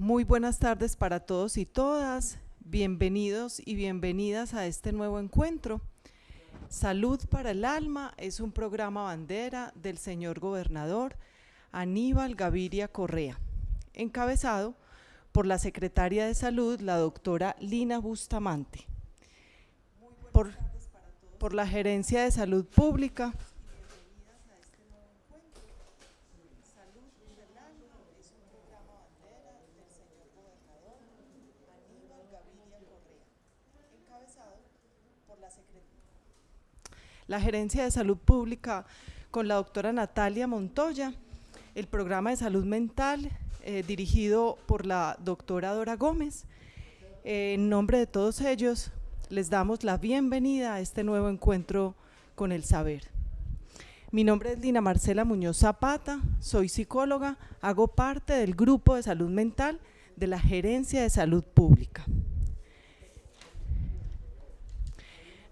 Muy buenas tardes para todos y todas. Bienvenidos y bienvenidas a este nuevo encuentro. Salud para el Alma es un programa bandera del señor gobernador Aníbal Gaviria Correa, encabezado por la secretaria de Salud, la doctora Lina Bustamante, por, por la Gerencia de Salud Pública. La Gerencia de Salud Pública con la doctora Natalia Montoya, el programa de salud mental dirigido por la doctora Dora Gómez. En nombre de todos ellos, les damos la bienvenida a este nuevo encuentro con el saber. Mi nombre es Lina Marcela Muñoz Zapata, soy psicóloga, hago parte del grupo de salud mental de la Gerencia de Salud Pública.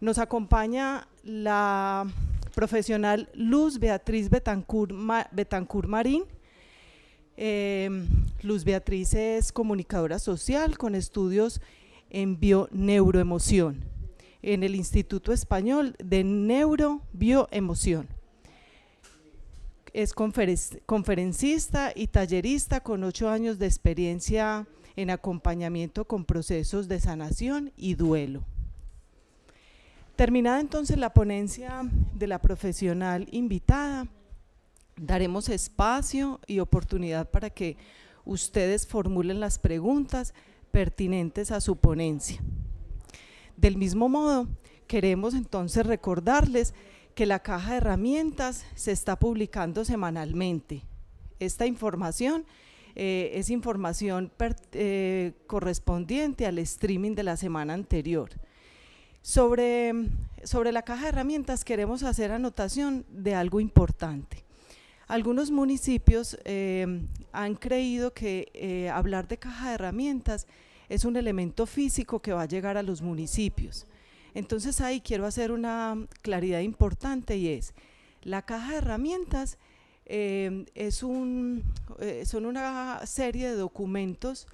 Nos acompaña la profesional Luz Beatriz Betancur Marín. Luz Beatriz es comunicadora social con estudios en bioneuroemoción en el Instituto Español de Neurobioemoción. Es conferencista y tallerista con 8 años de experiencia en acompañamiento con procesos de sanación y duelo. Terminada entonces la ponencia de la profesional invitada, daremos espacio y oportunidad para que ustedes formulen las preguntas pertinentes a su ponencia. Del mismo modo, queremos entonces recordarles que la caja de herramientas se está publicando semanalmente. Esta información es información correspondiente al streaming de la semana anterior. Sobre la caja de herramientas queremos hacer anotación de algo importante. Algunos municipios han creído que hablar de caja de herramientas es un elemento físico que va a llegar a los municipios. Entonces ahí quiero hacer una claridad importante y es, la caja de herramientas son una serie de documentos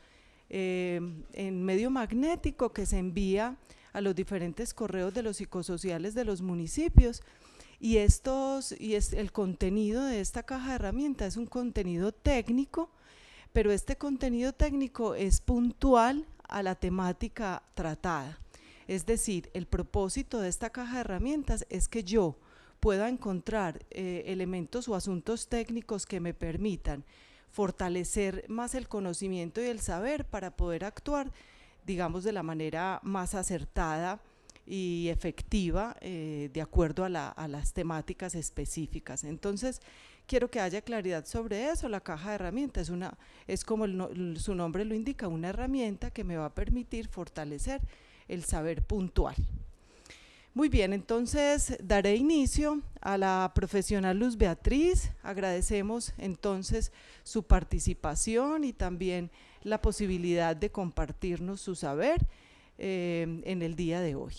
en medio magnético que se envía a los diferentes correos de los psicosociales de los municipios y el contenido de esta caja de herramientas es un contenido técnico, pero este contenido técnico es puntual a la temática tratada. Es decir, el propósito de esta caja de herramientas es que yo pueda encontrar elementos o asuntos técnicos que me permitan fortalecer más el conocimiento y el saber para poder actuar, digamos, de la manera más acertada y efectiva de acuerdo a las temáticas específicas. Entonces, quiero que haya claridad sobre eso. La caja de herramientas es como su nombre lo indica, una herramienta que me va a permitir fortalecer el saber puntual. Muy bien, entonces daré inicio a la profesional Luz Beatriz. Agradecemos entonces su participación y también la posibilidad de compartirnos su saber en el día de hoy.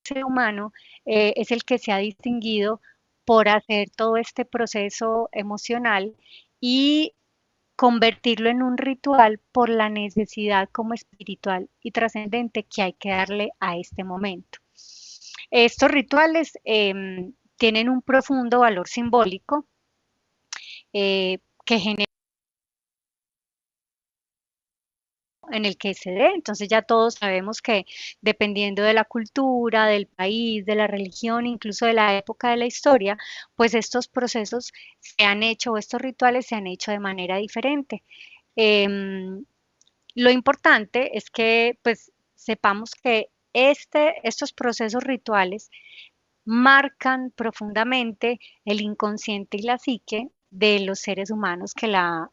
ser humano es el que se ha distinguido por hacer todo este proceso emocional y convertirlo en un ritual por la necesidad como espiritual y trascendente que hay que darle a este momento. Estos rituales tienen un profundo valor simbólico que genera en el que se dé. Entonces ya todos sabemos que dependiendo de la cultura, del país, de la religión, incluso de la época de la historia, pues estos procesos se han hecho, estos rituales se han hecho de manera diferente. Lo importante es que pues sepamos que estos procesos rituales marcan profundamente el inconsciente y la psique de los seres humanos que lo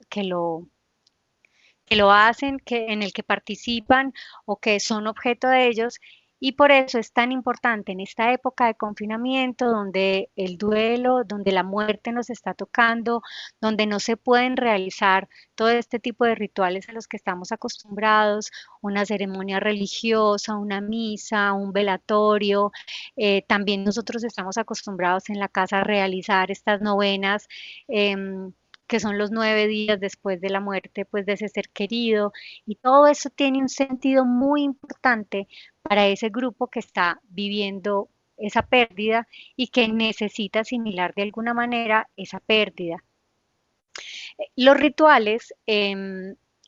hacen, en el que participan o que son objeto de ellos. Y por eso es tan importante en esta época de confinamiento, donde el duelo, donde la muerte nos está tocando, donde no se pueden realizar todo este tipo de rituales a los que estamos acostumbrados, una ceremonia religiosa, una misa, un velatorio. También nosotros estamos acostumbrados en la casa a realizar estas novenas. Que son los 9 días después de la muerte pues, de ese ser querido, y todo eso tiene un sentido muy importante para ese grupo que está viviendo esa pérdida y que necesita asimilar de alguna manera esa pérdida. Los rituales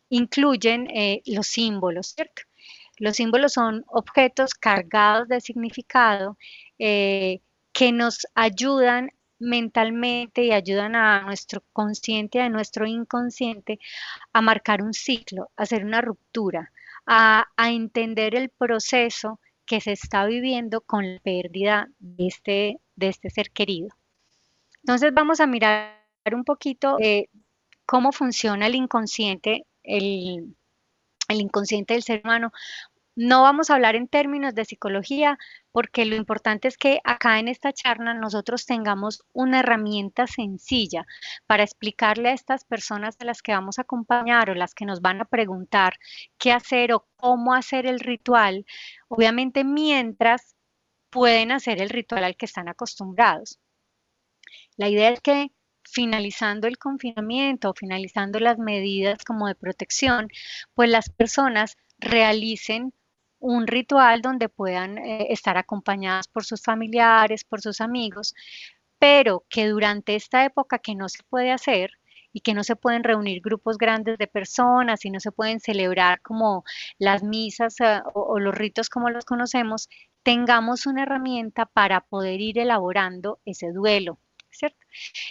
incluyen los símbolos, ¿cierto? Los símbolos son objetos cargados de significado que nos ayudan mentalmente y ayudan a nuestro consciente y a nuestro inconsciente a marcar un ciclo, a hacer una ruptura, a entender el proceso que se está viviendo con la pérdida de este ser querido. Entonces vamos a mirar un poquito cómo funciona el inconsciente, el inconsciente del ser humano. No vamos a hablar en términos de psicología, porque lo importante es que acá en esta charla nosotros tengamos una herramienta sencilla para explicarle a estas personas a las que vamos a acompañar o las que nos van a preguntar qué hacer o cómo hacer el ritual, obviamente mientras pueden hacer el ritual al que están acostumbrados. La idea es que finalizando el confinamiento, finalizando las medidas como de protección, pues las personas realicen un ritual donde puedan estar acompañadas por sus familiares, por sus amigos, pero que durante esta época que no se puede hacer y que no se pueden reunir grupos grandes de personas y no se pueden celebrar como las misas o los ritos como los conocemos, tengamos una herramienta para poder ir elaborando ese duelo, ¿cierto?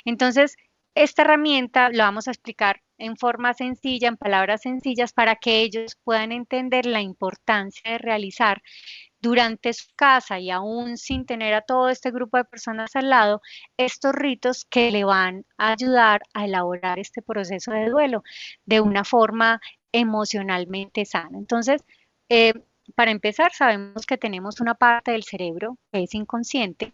Entonces, esta herramienta la vamos a explicar en forma sencilla, en palabras sencillas, para que ellos puedan entender la importancia de realizar durante su casa y aún sin tener a todo este grupo de personas al lado, estos ritos que le van a ayudar a elaborar este proceso de duelo de una forma emocionalmente sana. Entonces, eh, para empezar, sabemos que tenemos una parte del cerebro que es inconsciente,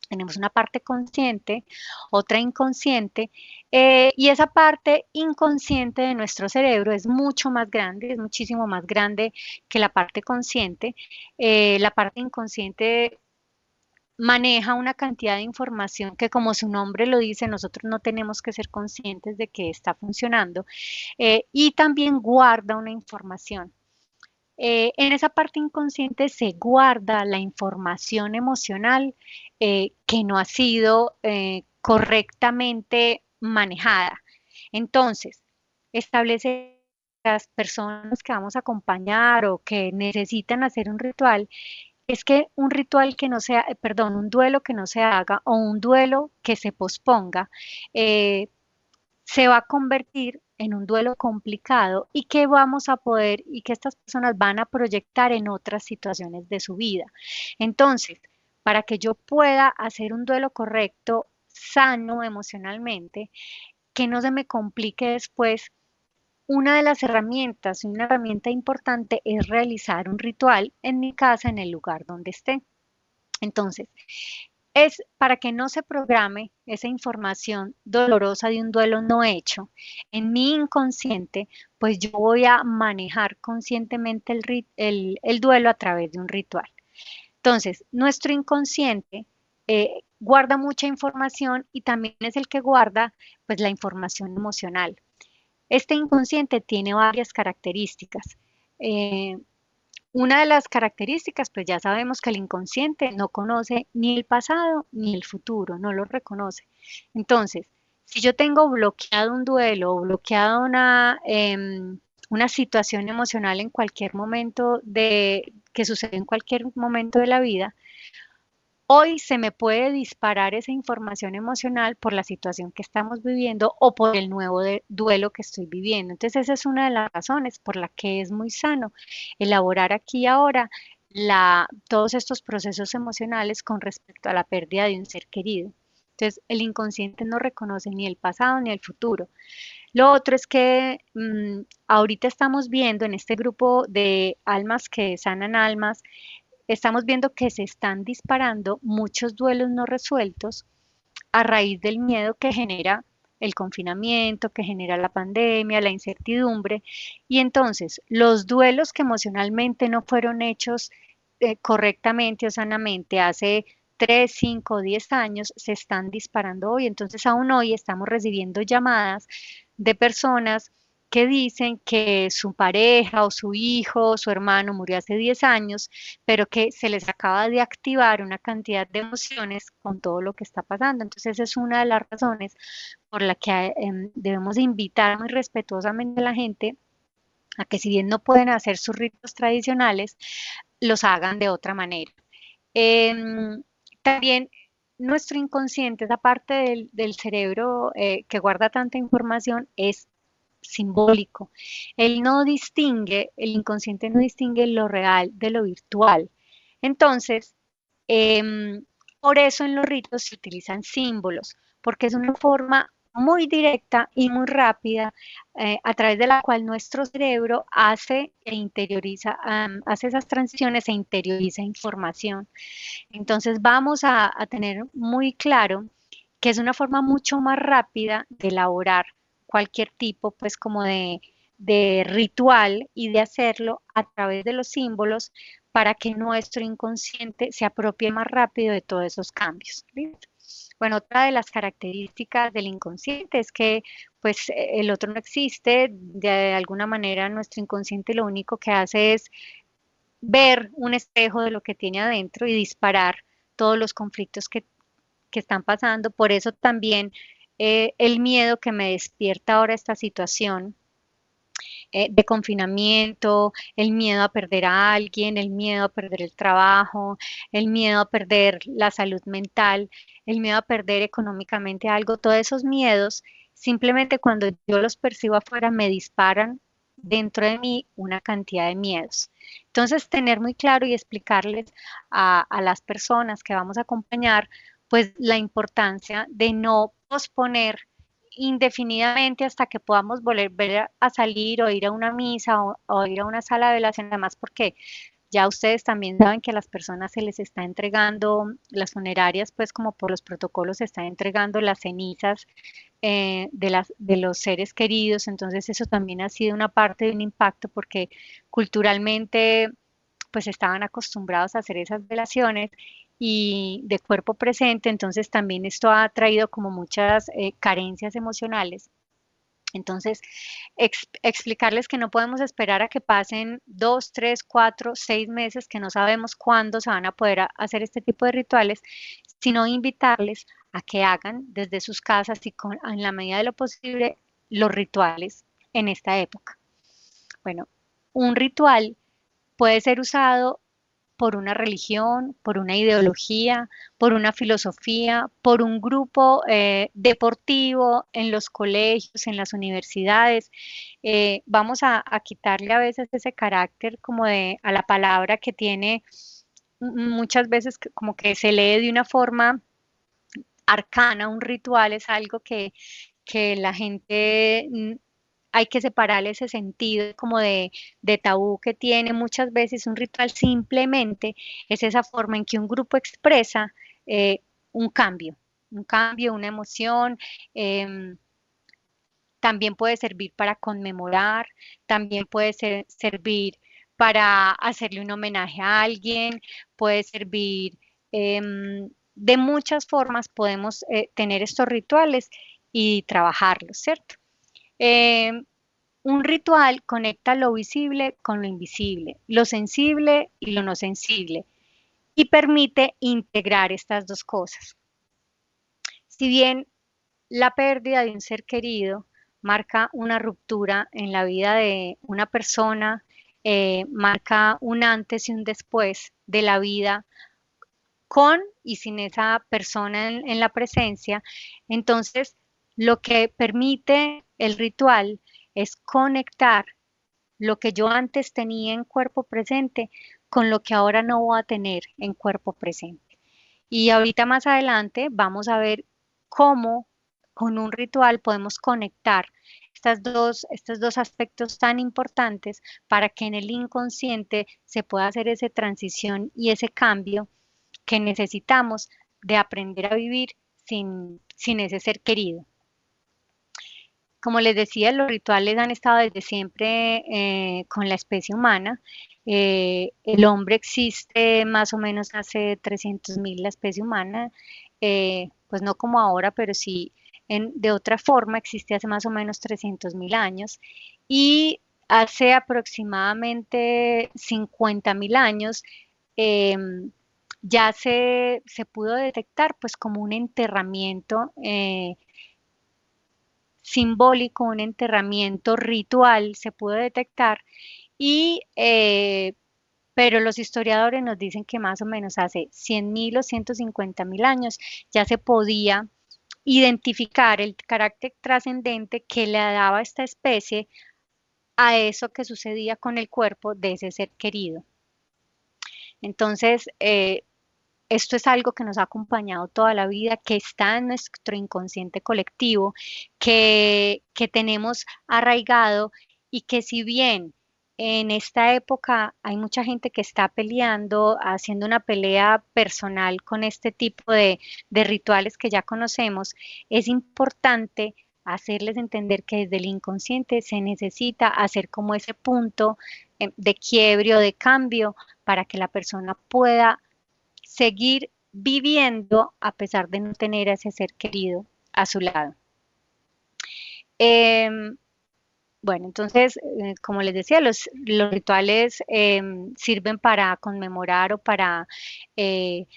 tenemos una parte consciente, otra inconsciente, y esa parte inconsciente de nuestro cerebro es mucho más grande, es muchísimo más grande que la parte consciente. La parte inconsciente maneja una cantidad de información que, como su nombre lo dice, nosotros no tenemos que ser conscientes de que está funcionando, y también guarda una información. En esa parte inconsciente se guarda la información emocional que no ha sido correctamente manejada. Entonces, establece las personas que vamos a acompañar o que necesitan hacer un ritual, es que un ritual que no sea, perdón, un duelo que no se haga o un duelo que se posponga, eh, se va a convertir en un duelo complicado y que vamos a poder y que estas personas van a proyectar en otras situaciones de su vida. Entonces, para que yo pueda hacer un duelo correcto, sano emocionalmente, que no se me complique después, una de las herramientas, una herramienta importante es realizar un ritual en mi casa, en el lugar donde esté. Entonces, es para que no se programe esa información dolorosa de un duelo no hecho en mi inconsciente, pues yo voy a manejar conscientemente el duelo a través de un ritual. Entonces, nuestro inconsciente guarda mucha información y también es el que guarda pues la información emocional. Este inconsciente tiene varias características. Eh, una de las características, pues ya sabemos que el inconsciente no conoce ni el pasado ni el futuro, no lo reconoce. Entonces, si yo tengo bloqueado un duelo o bloqueado una situación emocional en cualquier momento que sucede en cualquier momento de la vida, hoy se me puede disparar esa información emocional por la situación que estamos viviendo o por el nuevo duelo que estoy viviendo. Entonces, esa es una de las razones por la que es muy sano elaborar aquí y ahora todos estos procesos emocionales con respecto a la pérdida de un ser querido. Entonces, el inconsciente no reconoce ni el pasado ni el futuro. Lo otro es que ahorita estamos viendo en este grupo de almas que sanan almas, estamos viendo que se están disparando muchos duelos no resueltos a raíz del miedo que genera el confinamiento, que genera la pandemia, la incertidumbre. Y entonces los duelos que emocionalmente no fueron hechos correctamente o sanamente hace 3, 5, 10 años se están disparando hoy. Entonces aún hoy estamos recibiendo llamadas de personas que dicen que su pareja o su hijo o su hermano murió hace 10 años, pero que se les acaba de activar una cantidad de emociones con todo lo que está pasando. Entonces, esa es una de las razones por la que debemos invitar muy respetuosamente a la gente a que si bien no pueden hacer sus ritos tradicionales, los hagan de otra manera. También nuestro inconsciente, esa parte del cerebro que guarda tanta información, es simbólico. El inconsciente no distingue lo real de lo virtual. Entonces, em, por eso en los ritos se utilizan símbolos, porque es una forma muy directa y muy rápida a través de la cual nuestro cerebro hace e interioriza, hace esas transiciones e interioriza información. Entonces vamos a tener muy claro que es una forma mucho más rápida de elaborar cualquier tipo, pues como de ritual y de hacerlo a través de los símbolos para que nuestro inconsciente se apropie más rápido de todos esos cambios. ¿Listo? Bueno, otra de las características del inconsciente es que pues el otro no existe, de alguna manera nuestro inconsciente lo único que hace es ver un espejo de lo que tiene adentro y disparar todos los conflictos que están pasando. Por eso también el miedo que me despierta ahora esta situación de confinamiento, el miedo a perder a alguien, el miedo a perder el trabajo, el miedo a perder la salud mental, el miedo a perder económicamente algo, todos esos miedos, simplemente cuando yo los percibo afuera me disparan dentro de mí una cantidad de miedos. Entonces, tener muy claro y explicarles a las personas que vamos a acompañar, pues la importancia de no posponer indefinidamente hasta que podamos volver a salir o ir a una misa o ir a una sala de velación, además porque ya ustedes también saben que a las personas se les está entregando, las funerarias, pues como por los protocolos se están entregando las cenizas de los seres queridos, entonces eso también ha sido una parte de un impacto porque culturalmente pues estaban acostumbrados a hacer esas velaciones y de cuerpo presente, entonces también esto ha traído como muchas carencias emocionales. Entonces, explicarles que no podemos esperar a que pasen 2, 3, 4, 6 meses, que no sabemos cuándo se van a poder hacer este tipo de rituales, sino invitarles a que hagan desde sus casas y en la medida de lo posible los rituales en esta época. Bueno, un ritual puede ser usado por una religión, por una ideología, por una filosofía, por un grupo deportivo en los colegios, en las universidades. Vamos a quitarle a veces ese carácter como a la palabra que tiene muchas veces como que se lee de una forma arcana. Un ritual es algo que la gente hay que separarle ese sentido como de tabú que tiene muchas veces un ritual. Simplemente es esa forma en que un grupo expresa eh, un cambio, un cambio, una emoción. También puede servir para conmemorar, también puede servir para hacerle un homenaje a alguien, puede servir de muchas formas, podemos tener estos rituales y trabajarlos, ¿cierto? Em, un ritual conecta lo visible con lo invisible, lo sensible y lo no sensible, y permite integrar estas dos cosas. Si bien la pérdida de un ser querido marca una ruptura en la vida de una persona, marca un antes y un después de la vida con y sin esa persona en la presencia, entonces lo que permite el ritual es conectar lo que yo antes tenía en cuerpo presente con lo que ahora no voy a tener en cuerpo presente. Y ahorita más adelante vamos a ver cómo con un ritual podemos conectar estos dos aspectos tan importantes para que en el inconsciente se pueda hacer esa transición y ese cambio que necesitamos de aprender a vivir sin ese ser querido. Como les decía, los rituales han estado desde siempre con la especie humana. El hombre existe más o menos hace 300.000 la especie humana, pues no como ahora, pero sí de otra forma existe hace más o menos 300.000 años. Y hace aproximadamente 50.000 años ya se pudo detectar pues como un enterramiento simbólico, un enterramiento ritual se pudo detectar y pero los historiadores nos dicen que más o menos hace 100.000 o 150.000 años ya se podía identificar el carácter trascendente que le daba esta especie a eso que sucedía con el cuerpo de ese ser querido. Entonces, esto es algo que nos ha acompañado toda la vida, que está en nuestro inconsciente colectivo, que tenemos arraigado y que si bien en esta época hay mucha gente que está peleando, haciendo una pelea personal con este tipo de rituales que ya conocemos, es importante hacerles entender que desde el inconsciente se necesita hacer como ese punto de quiebre o de cambio para que la persona pueda seguir viviendo a pesar de no tener a ese ser querido a su lado. Bueno, entonces, como les decía, los rituales sirven para conmemorar o para eh,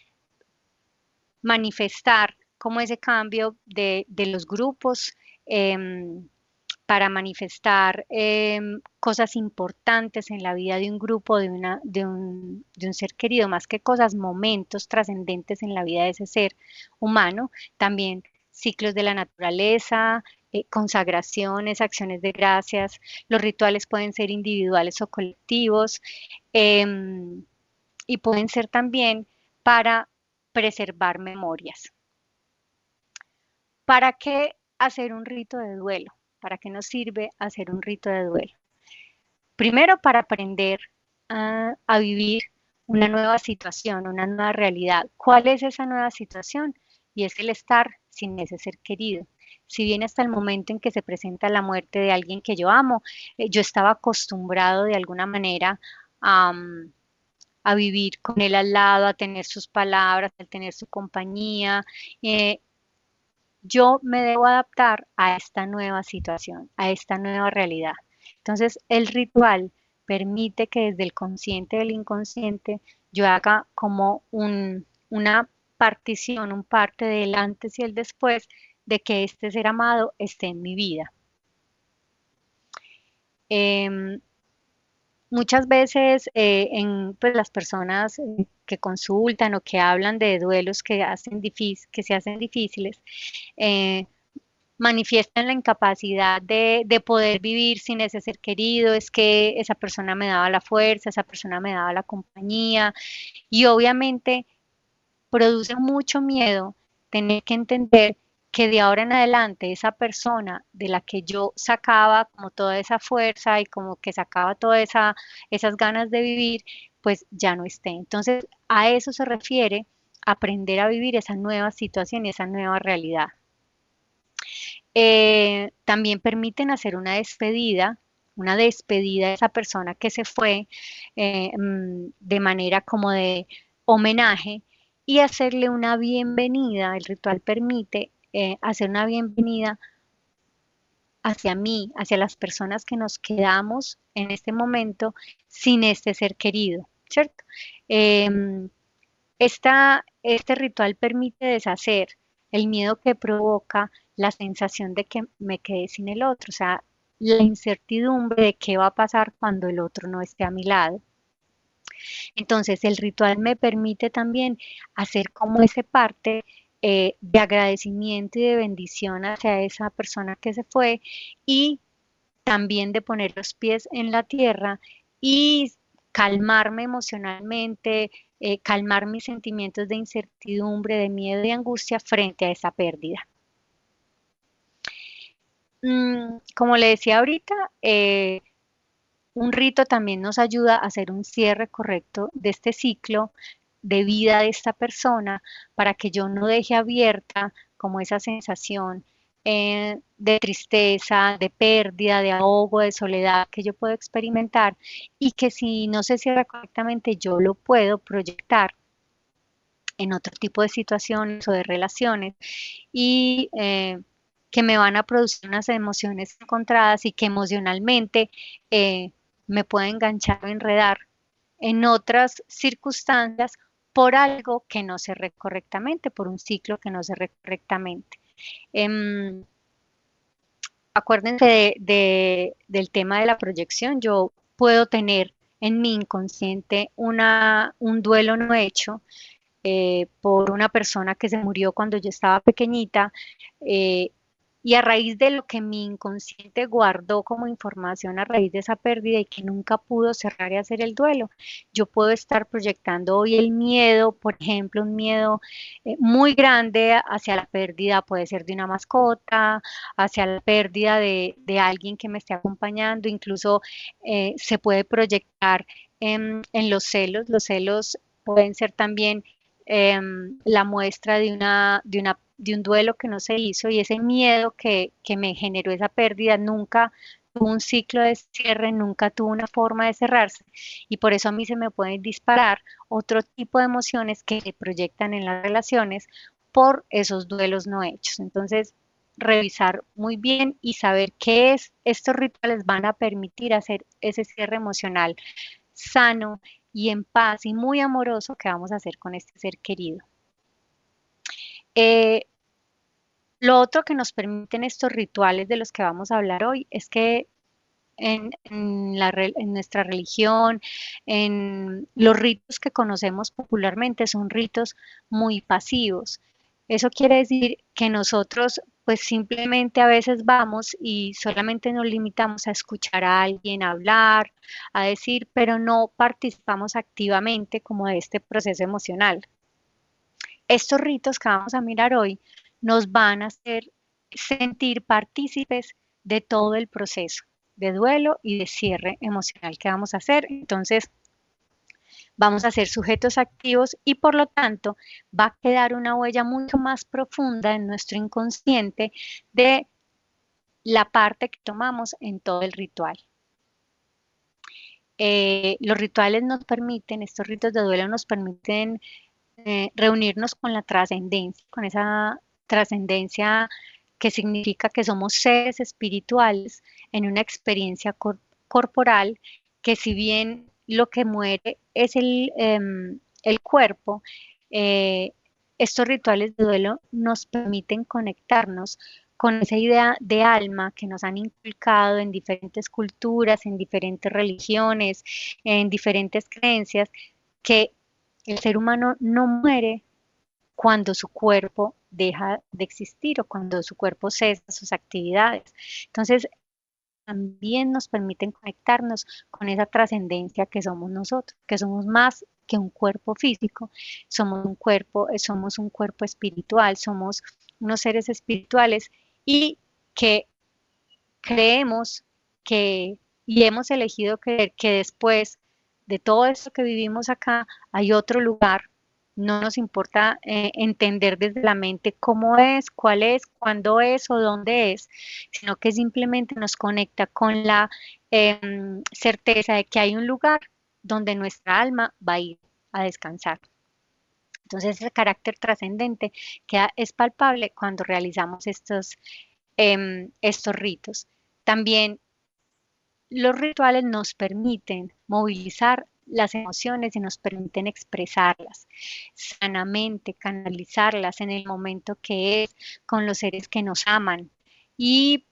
manifestar como ese cambio de los grupos, para manifestar cosas importantes en la vida de un grupo, de un ser querido, más que cosas, momentos trascendentes en la vida de ese ser humano, también ciclos de la naturaleza, consagraciones, acciones de gracias. Los rituales pueden ser individuales o colectivos y pueden ser también para preservar memorias. ¿Para qué hacer un rito de duelo? ¿Para qué nos sirve hacer un rito de duelo? Primero, para aprender a vivir una nueva situación, una nueva realidad. ¿Cuál es esa nueva situación? Y es el estar sin ese ser querido. Si bien hasta el momento en que se presenta la muerte de alguien que yo amo, yo estaba acostumbrado de alguna manera a vivir con él al lado, a tener sus palabras, a tener su compañía. Yo me debo adaptar a esta nueva situación, a esta nueva realidad. Entonces, el ritual permite que desde el consciente del inconsciente yo haga como una partición, un parte del antes y el después de que este ser amado esté en mi vida. Muchas veces pues, las personas que consultan o que hablan de duelos que se hacen difíciles, eh, manifiestan la incapacidad de poder vivir sin ese ser querido, es que esa persona me daba la fuerza, esa persona me daba la compañía y obviamente produce mucho miedo tener que entender que de ahora en adelante esa persona de la que yo sacaba como toda esa fuerza y como que sacaba todas esas ganas de vivir, pues ya no esté. Entonces, a eso se refiere aprender a vivir esa nueva situación y esa nueva realidad. También permiten hacer una despedida de esa persona que se fue de manera como de homenaje y hacerle una bienvenida. El ritual permite hacer una bienvenida hacia mí, hacia las personas que nos quedamos en este momento sin este ser querido, ¿cierto? Eh, este ritual permite deshacer el miedo que provoca la sensación de que me quedé sin el otro, o sea, la incertidumbre de qué va a pasar cuando el otro no esté a mi lado. Entonces, el ritual me permite también hacer como ese parte de agradecimiento y de bendición hacia esa persona que se fue y también de poner los pies en la tierra y calmarme emocionalmente, calmar mis sentimientos de incertidumbre, de miedo y angustia frente a esa pérdida. Como le decía ahorita, un rito también nos ayuda a hacer un cierre correcto de este ciclo de vida de esta persona para que yo no deje abierta como esa sensación de tristeza, de pérdida, de ahogo, de soledad que yo puedo experimentar y que si no se cierra correctamente yo lo puedo proyectar en otro tipo de situaciones o de relaciones y que me van a producir unas emociones encontradas y que emocionalmente me puede enganchar o enredar en otras circunstancias por algo que no cerré correctamente, por un ciclo que no cerré correctamente. Acuérdense del tema de la proyección. Yo puedo tener en mi inconsciente un duelo no hecho por una persona que se murió cuando yo estaba pequeñita y a raíz de lo que mi inconsciente guardó como información a raíz de esa pérdida y que nunca pudo cerrar y hacer el duelo, yo puedo estar proyectando hoy el miedo, por ejemplo, un miedo muy grande hacia la pérdida, puede ser de una mascota, hacia la pérdida de alguien que me esté acompañando, incluso se puede proyectar en los celos pueden ser también la muestra de un duelo que no se hizo y ese miedo que me generó esa pérdida nunca tuvo un ciclo de cierre, nunca tuvo una forma de cerrarse y por eso a mí se me pueden disparar otro tipo de emociones que se proyectan en las relaciones por esos duelos no hechos. Entonces, revisar muy bien y saber qué es estos rituales van a permitir hacer ese cierre emocional sano y en paz y muy amoroso que vamos a hacer con este ser querido. Lo otro que nos permiten estos rituales de los que vamos a hablar hoy es que en nuestra religión, en los ritos que conocemos popularmente, son ritos muy pasivos. Eso quiere decir que nosotros pues simplemente a veces vamos y solamente nos limitamos a escuchar a alguien hablar, a decir, pero no participamos activamente como de este proceso emocional. Estos ritos que vamos a mirar hoy nos van a hacer sentir partícipes de todo el proceso de duelo y de cierre emocional que vamos a hacer. Entonces, vamos a ser sujetos activos y por lo tanto va a quedar una huella mucho más profunda en nuestro inconsciente de la parte que tomamos en todo el ritual. Los rituales nos permiten, estos ritos de duelo nos permiten reunirnos con la trascendencia, con esa trascendencia que significa que somos seres espirituales en una experiencia corporal que si bien lo que muere es el cuerpo, estos rituales de duelo nos permiten conectarnos con esa idea de alma que nos han inculcado en diferentes culturas, en diferentes religiones, en diferentes creencias, que el ser humano no muere cuando su cuerpo deja de existir o cuando su cuerpo cesa sus actividades. Entonces, también nos permiten conectarnos con esa trascendencia que somos nosotros, que somos más que un cuerpo físico, somos un cuerpo espiritual, somos unos seres espirituales y que creemos que y hemos elegido creer que después de todo esto que vivimos acá hay otro lugar. No nos importa entender desde la mente cómo es, cuál es, cuándo es o dónde es, sino que simplemente nos conecta con la certeza de que hay un lugar donde nuestra alma va a ir a descansar. Entonces, ese carácter trascendente es palpable cuando realizamos estos ritos. También los rituales nos permiten movilizar las emociones y nos permiten expresarlas sanamente, canalizarlas en el momento que es con los seres que nos aman. Y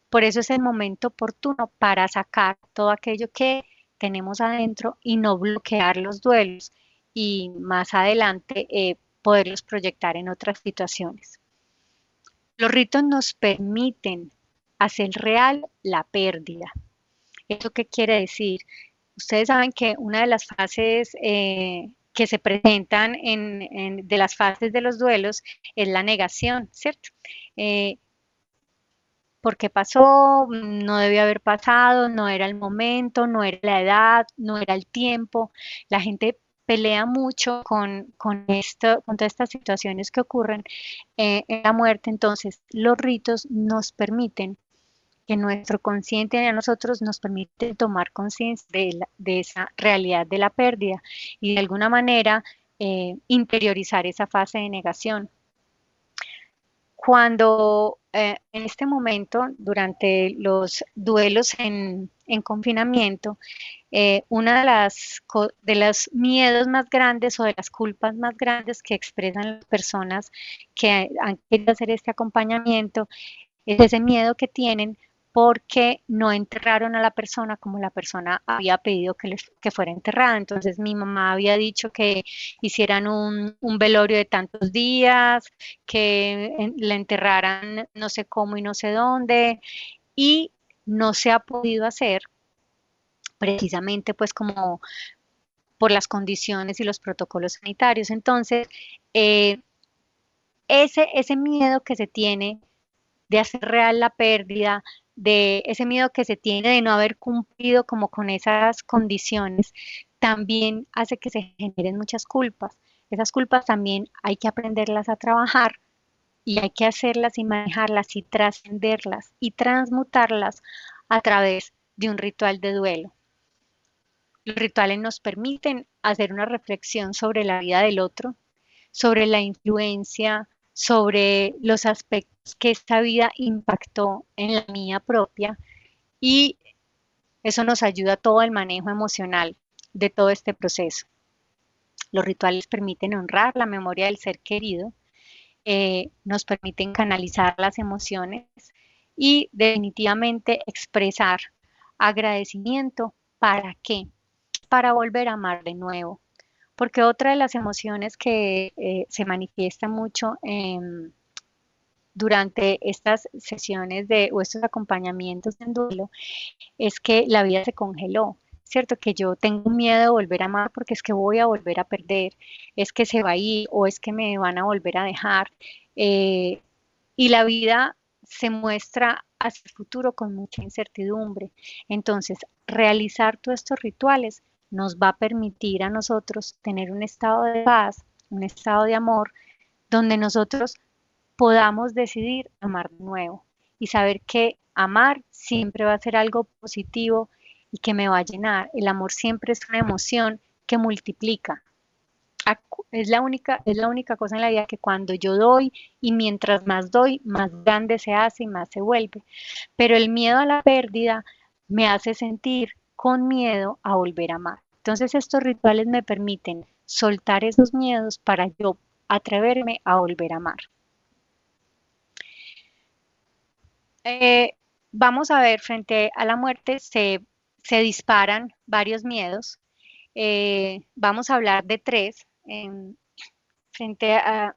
por eso es el momento oportuno para sacar todo aquello que tenemos adentro y no bloquear los duelos y más adelante poderlos proyectar en otras situaciones. Los ritos nos permiten hacer real la pérdida. ¿Eso qué quiere decir? Ustedes saben que una de las fases que se presentan de las fases de los duelos es la negación, ¿cierto? ¿Por qué pasó? No debió haber pasado, no era el momento, no era la edad, no era el tiempo. La gente pelea mucho con todas estas situaciones que ocurren en la muerte. Entonces, los ritos nos permiten que nuestro consciente a nosotros nos permite tomar conciencia de esa realidad de la pérdida y de alguna manera interiorizar esa fase de negación. Cuando en este momento, durante los duelos en confinamiento, una de los miedos más grandes o de las culpas más grandes que expresan las personas que han querido hacer este acompañamiento es ese miedo que tienen porque no enterraron a la persona como la persona había pedido que fuera enterrada. Entonces mi mamá había dicho que hicieran un velorio de tantos días, que la enterraran no sé cómo y no sé dónde, y no se ha podido hacer precisamente pues como por las condiciones y los protocolos sanitarios. Entonces, ese miedo que se tiene de hacer real la pérdida, de ese miedo que se tiene de no haber cumplido como con esas condiciones, también hace que se generen muchas culpas. Esas culpas también hay que aprenderlas a trabajar y hay que hacerlas y manejarlas y trascenderlas y transmutarlas a través de un ritual de duelo. Los rituales nos permiten hacer una reflexión sobre la vida del otro, sobre la influencia, sobre los aspectos que esta vida impactó en la mía propia y eso nos ayuda a todo el manejo emocional de todo este proceso. Los rituales permiten honrar la memoria del ser querido, nos permiten canalizar las emociones y definitivamente expresar agradecimiento. ¿Para qué? Para volver a amar de nuevo. Porque otra de las emociones que se manifiesta mucho durante estas sesiones o estos acompañamientos en duelo es que la vida se congeló, ¿cierto? Que yo tengo miedo de volver a amar porque es que voy a volver a perder, es que se va a ir o es que me van a volver a dejar. eh, y la vida se muestra hacia el futuro con mucha incertidumbre. Entonces, realizar todos estos rituales nos va a permitir a nosotros tener un estado de paz, un estado de amor, donde nosotros podamos decidir amar de nuevo y saber que amar siempre va a ser algo positivo y que me va a llenar. El amor siempre es una emoción que multiplica. Es la única cosa en la vida que cuando yo doy y mientras más doy, más grande se hace y más se vuelve. Pero el miedo a la pérdida me hace sentir con miedo a volver a amar. Entonces estos rituales me permiten soltar esos miedos para yo atreverme a volver a amar. Eh, Vamos a ver, frente a la muerte se disparan varios miedos. Vamos a hablar de tres. Frente a,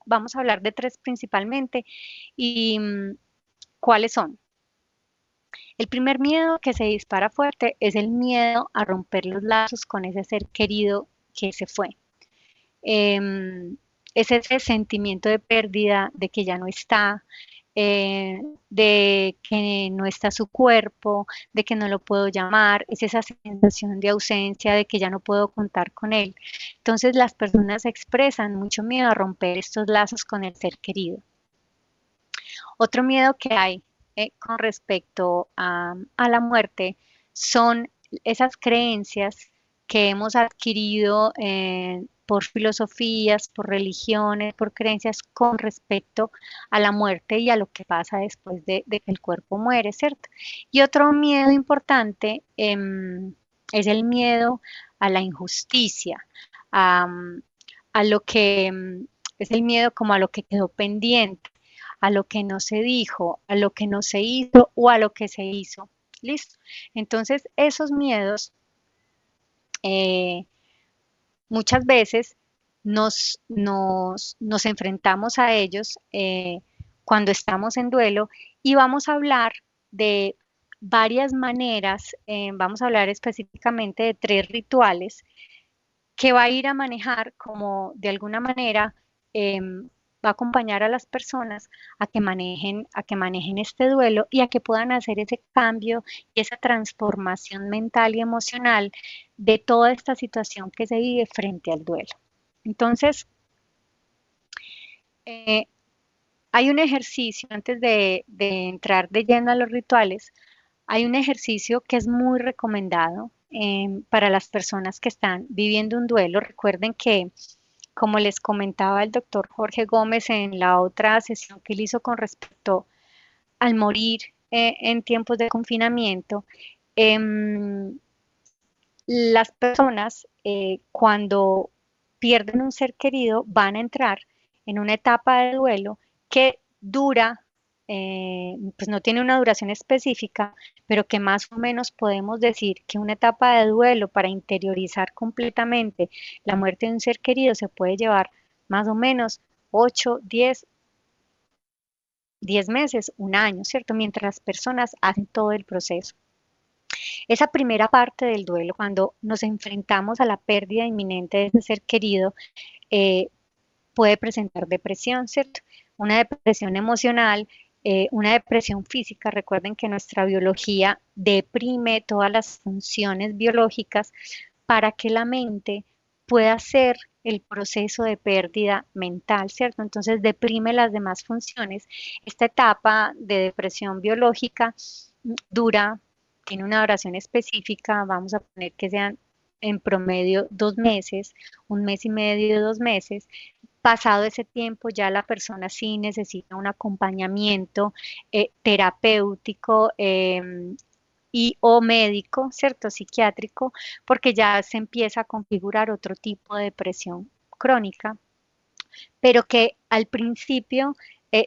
Vamos a hablar de tres principalmente. ¿Y cuáles son? El primer miedo que se dispara fuerte es el miedo a romper los lazos con ese ser querido que se fue. Es ese sentimiento de pérdida, de que ya no está, de que no está su cuerpo, de que no lo puedo llamar, es esa sensación de ausencia, de que ya no puedo contar con él. Entonces las personas expresan mucho miedo a romper estos lazos con el ser querido. Otro miedo que hay con respecto a la muerte son esas creencias que hemos adquirido por filosofías, por religiones, por creencias con respecto a la muerte y a lo que pasa después de que el cuerpo muere, ¿cierto? Y otro miedo importante es el miedo a la injusticia, a, a lo que es el miedo como a lo que quedó pendiente, a lo que no se dijo, a lo que no se hizo o a lo que se hizo. ¿Listo? Entonces, esos miedos eh, muchas veces nos enfrentamos a ellos cuando estamos en duelo y vamos a hablar de varias maneras, vamos a hablar específicamente de 3 rituales que va a ir a manejar como de alguna manera va a acompañar a las personas a que manejen este duelo y a que puedan hacer ese cambio y esa transformación mental y emocional de toda esta situación que se vive frente al duelo. Entonces, eh, hay un ejercicio, antes de entrar de lleno a los rituales, hay un ejercicio que es muy recomendado para las personas que están viviendo un duelo. Recuerden que, como les comentaba el doctor Jorge Gómez en la otra sesión que él hizo con respecto al morir en tiempos de confinamiento, em, las personas cuando pierden un ser querido van a entrar en una etapa de duelo que dura, pues no tiene una duración específica, pero que más o menos podemos decir que una etapa de duelo para interiorizar completamente la muerte de un ser querido se puede llevar más o menos 8, 10 meses, un año, ¿cierto? Mientras las personas hacen todo el proceso. Esa primera parte del duelo, cuando nos enfrentamos a la pérdida inminente de ese ser querido, eh, puede presentar depresión, ¿cierto? Una depresión emocional, una depresión física. Recuerden que nuestra biología deprime todas las funciones biológicas para que la mente pueda hacer el proceso de pérdida mental, ¿cierto? Entonces deprime las demás funciones. Esta etapa de depresión biológica dura, tiene una duración específica, vamos a poner que sean en promedio 2 meses, 1 mes y medio, 2 meses. Pasado ese tiempo, ya la persona sí necesita un acompañamiento terapéutico y o médico, ¿cierto? Psiquiátrico, porque ya se empieza a configurar otro tipo de depresión crónica, pero que al principio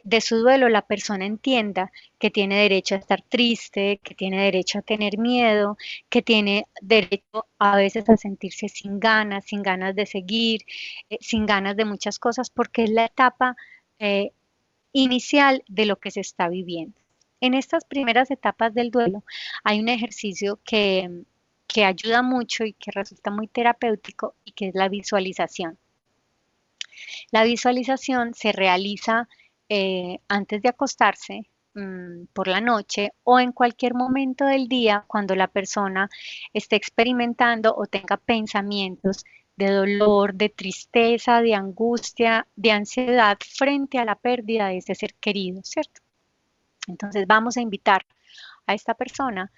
de su duelo la persona entienda que tiene derecho a estar triste, que tiene derecho a tener miedo, que tiene derecho a veces a sentirse sin ganas de seguir, sin ganas de muchas cosas, porque es la etapa eh, inicial de lo que se está viviendo. En estas primeras etapas del duelo hay un ejercicio que ayuda mucho y que resulta muy terapéutico y que es la visualización. La visualización se realiza antes de acostarse por la noche o en cualquier momento del día cuando la persona esté experimentando o tenga pensamientos de dolor, de tristeza, de angustia, de ansiedad frente a la pérdida de ese ser querido, ¿cierto? Entonces vamos a invitar a esta persona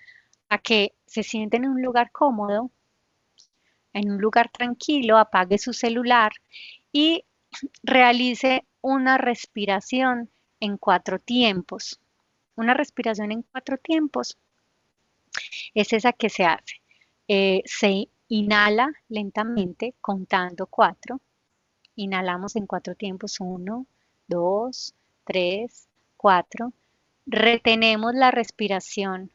a que se siente en un lugar cómodo, en un lugar tranquilo, apague su celular y realice una respiración en 4 tiempos. Una respiración en 4 tiempos es esa que se hace. Se inhala lentamente contando 4. Inhalamos en 4 tiempos. 1, 2, 3, 4. Retenemos la respiración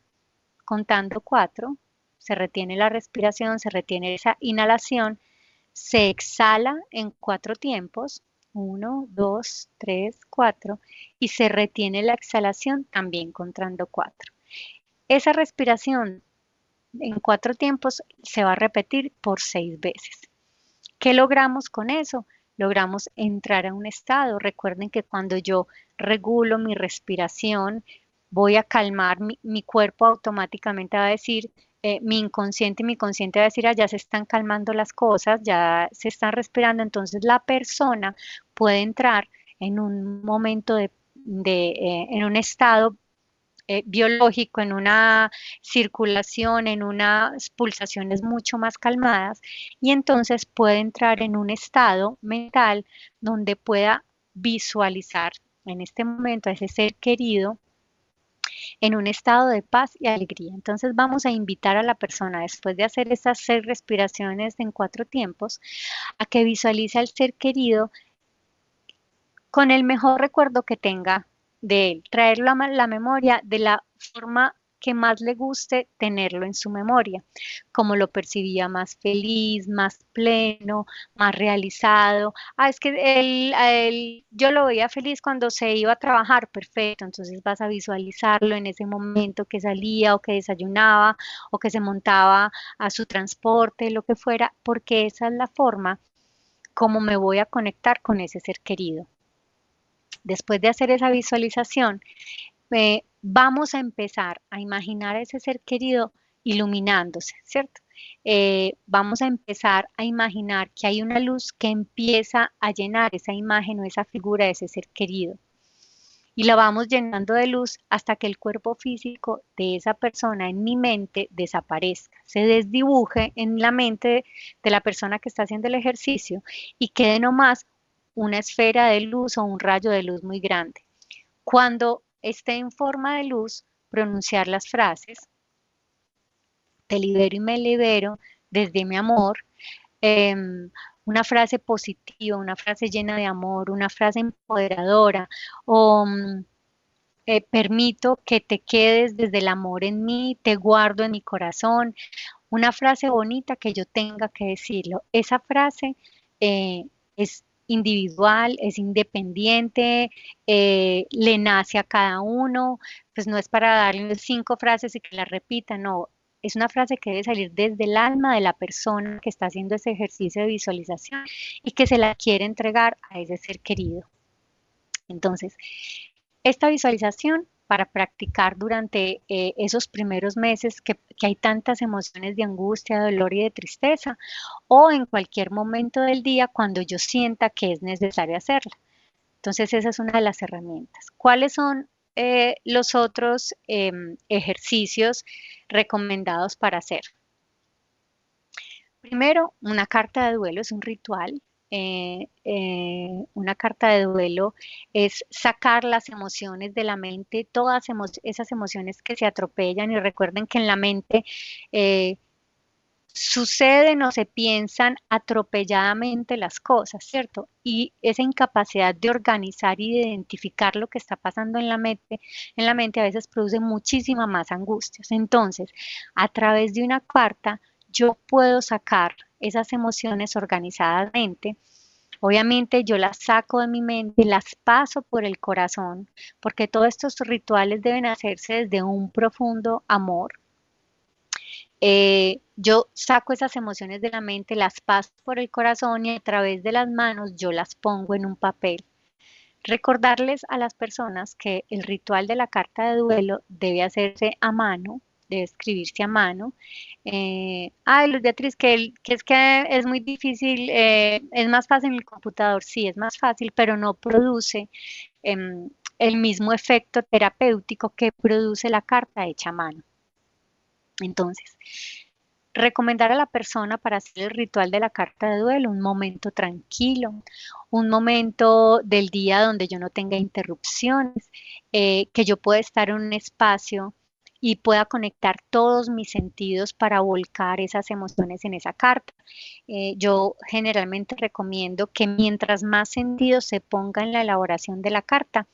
contando 4. Se retiene la respiración, se retiene esa inhalación. Se exhala en 4 tiempos. 1, 2, 3, 4. Y se retiene la exhalación también contando 4. Esa respiración en 4 tiempos se va a repetir por 6 veces. ¿Qué logramos con eso? Logramos entrar a un estado. Recuerden que cuando yo regulo mi respiración, voy a calmar mi cuerpo automáticamente va a decir, mi inconsciente y mi consciente va a decir, ah, ya se están calmando las cosas, ya se están respirando, entonces la persona puede entrar en un momento en un estado biológico, en una circulación, en unas pulsaciones mucho más calmadas, y entonces puede entrar en un estado mental donde pueda visualizar en este momento a ese ser querido en un estado de paz y alegría. Entonces vamos a invitar a la persona, después de hacer estas 6 respiraciones en 4 tiempos, a que visualice al ser querido con el mejor recuerdo que tenga de él, traerlo a la memoria de la forma que más le guste tenerlo en su memoria, como lo percibía más feliz, más pleno, más realizado. Ah, es que yo lo veía feliz cuando se iba a trabajar, perfecto, entonces vas a visualizarlo en ese momento que salía o que desayunaba o que se montaba a su transporte, lo que fuera, porque esa es la forma como me voy a conectar con ese ser querido. Después de hacer esa visualización, vamos a empezar a imaginar a ese ser querido iluminándose, ¿cierto? Vamos a empezar a imaginar que hay una luz que empieza a llenar esa imagen o esa figura de ese ser querido. Y la vamos llenando de luz hasta que el cuerpo físico de esa persona en mi mente desaparezca, se desdibuje en la mente de la persona que está haciendo el ejercicio y quede nomás una esfera de luz o un rayo de luz muy grande. Cuando esté en forma de luz, pronunciar las frases, te libero y me libero desde mi amor, eh, una frase positiva, una frase llena de amor, una frase empoderadora, o permito que te quedes desde el amor en mí, te guardo en mi corazón, una frase bonita que yo tenga que decirlo. Esa frase es individual, es independiente, le nace a cada uno, pues no es para darle 5 frases y que la repita, no, es una frase que debe salir desde el alma de la persona que está haciendo ese ejercicio de visualización y que se la quiere entregar a ese ser querido. Entonces, esta visualización para practicar durante esos primeros meses que hay tantas emociones de angustia, de dolor y de tristeza, o en cualquier momento del día cuando yo sienta que es necesario hacerla. Entonces esa es una de las herramientas. ¿Cuáles son los otros ejercicios recomendados para hacer? Primero, una carta de duelo es un ritual. Una carta de duelo es sacar las emociones de la mente, todas esas emociones que se atropellan, y recuerden que en la mente eh, suceden o se piensan atropelladamente las cosas, ¿cierto? Y esa incapacidad de organizar y de identificar lo que está pasando en la mente a veces produce muchísima más angustias. Entonces, a través de una carta, yo puedo sacar esas emociones organizadamente. Obviamente yo las saco de mi mente, las paso por el corazón, porque todos estos rituales deben hacerse desde un profundo amor. Yo saco esas emociones de la mente, las paso por el corazón y a través de las manos yo las pongo en un papel. Recordarles a las personas que el ritual de la carta de duelo debe hacerse a mano, debe escribirse a mano. Luz Beatriz, que es que es muy difícil, es más fácil en el computador, sí, es más fácil, pero no produce el mismo efecto terapéutico que produce la carta hecha a mano. Entonces, recomendar a la persona para hacer el ritual de la carta de duelo un momento tranquilo, un momento del día donde yo no tenga interrupciones, que yo pueda estar en un espacio y pueda conectar todos mis sentidos para volcar esas emociones en esa carta. Yo generalmente recomiendo que mientras más sentido se ponga en la elaboración de la carta,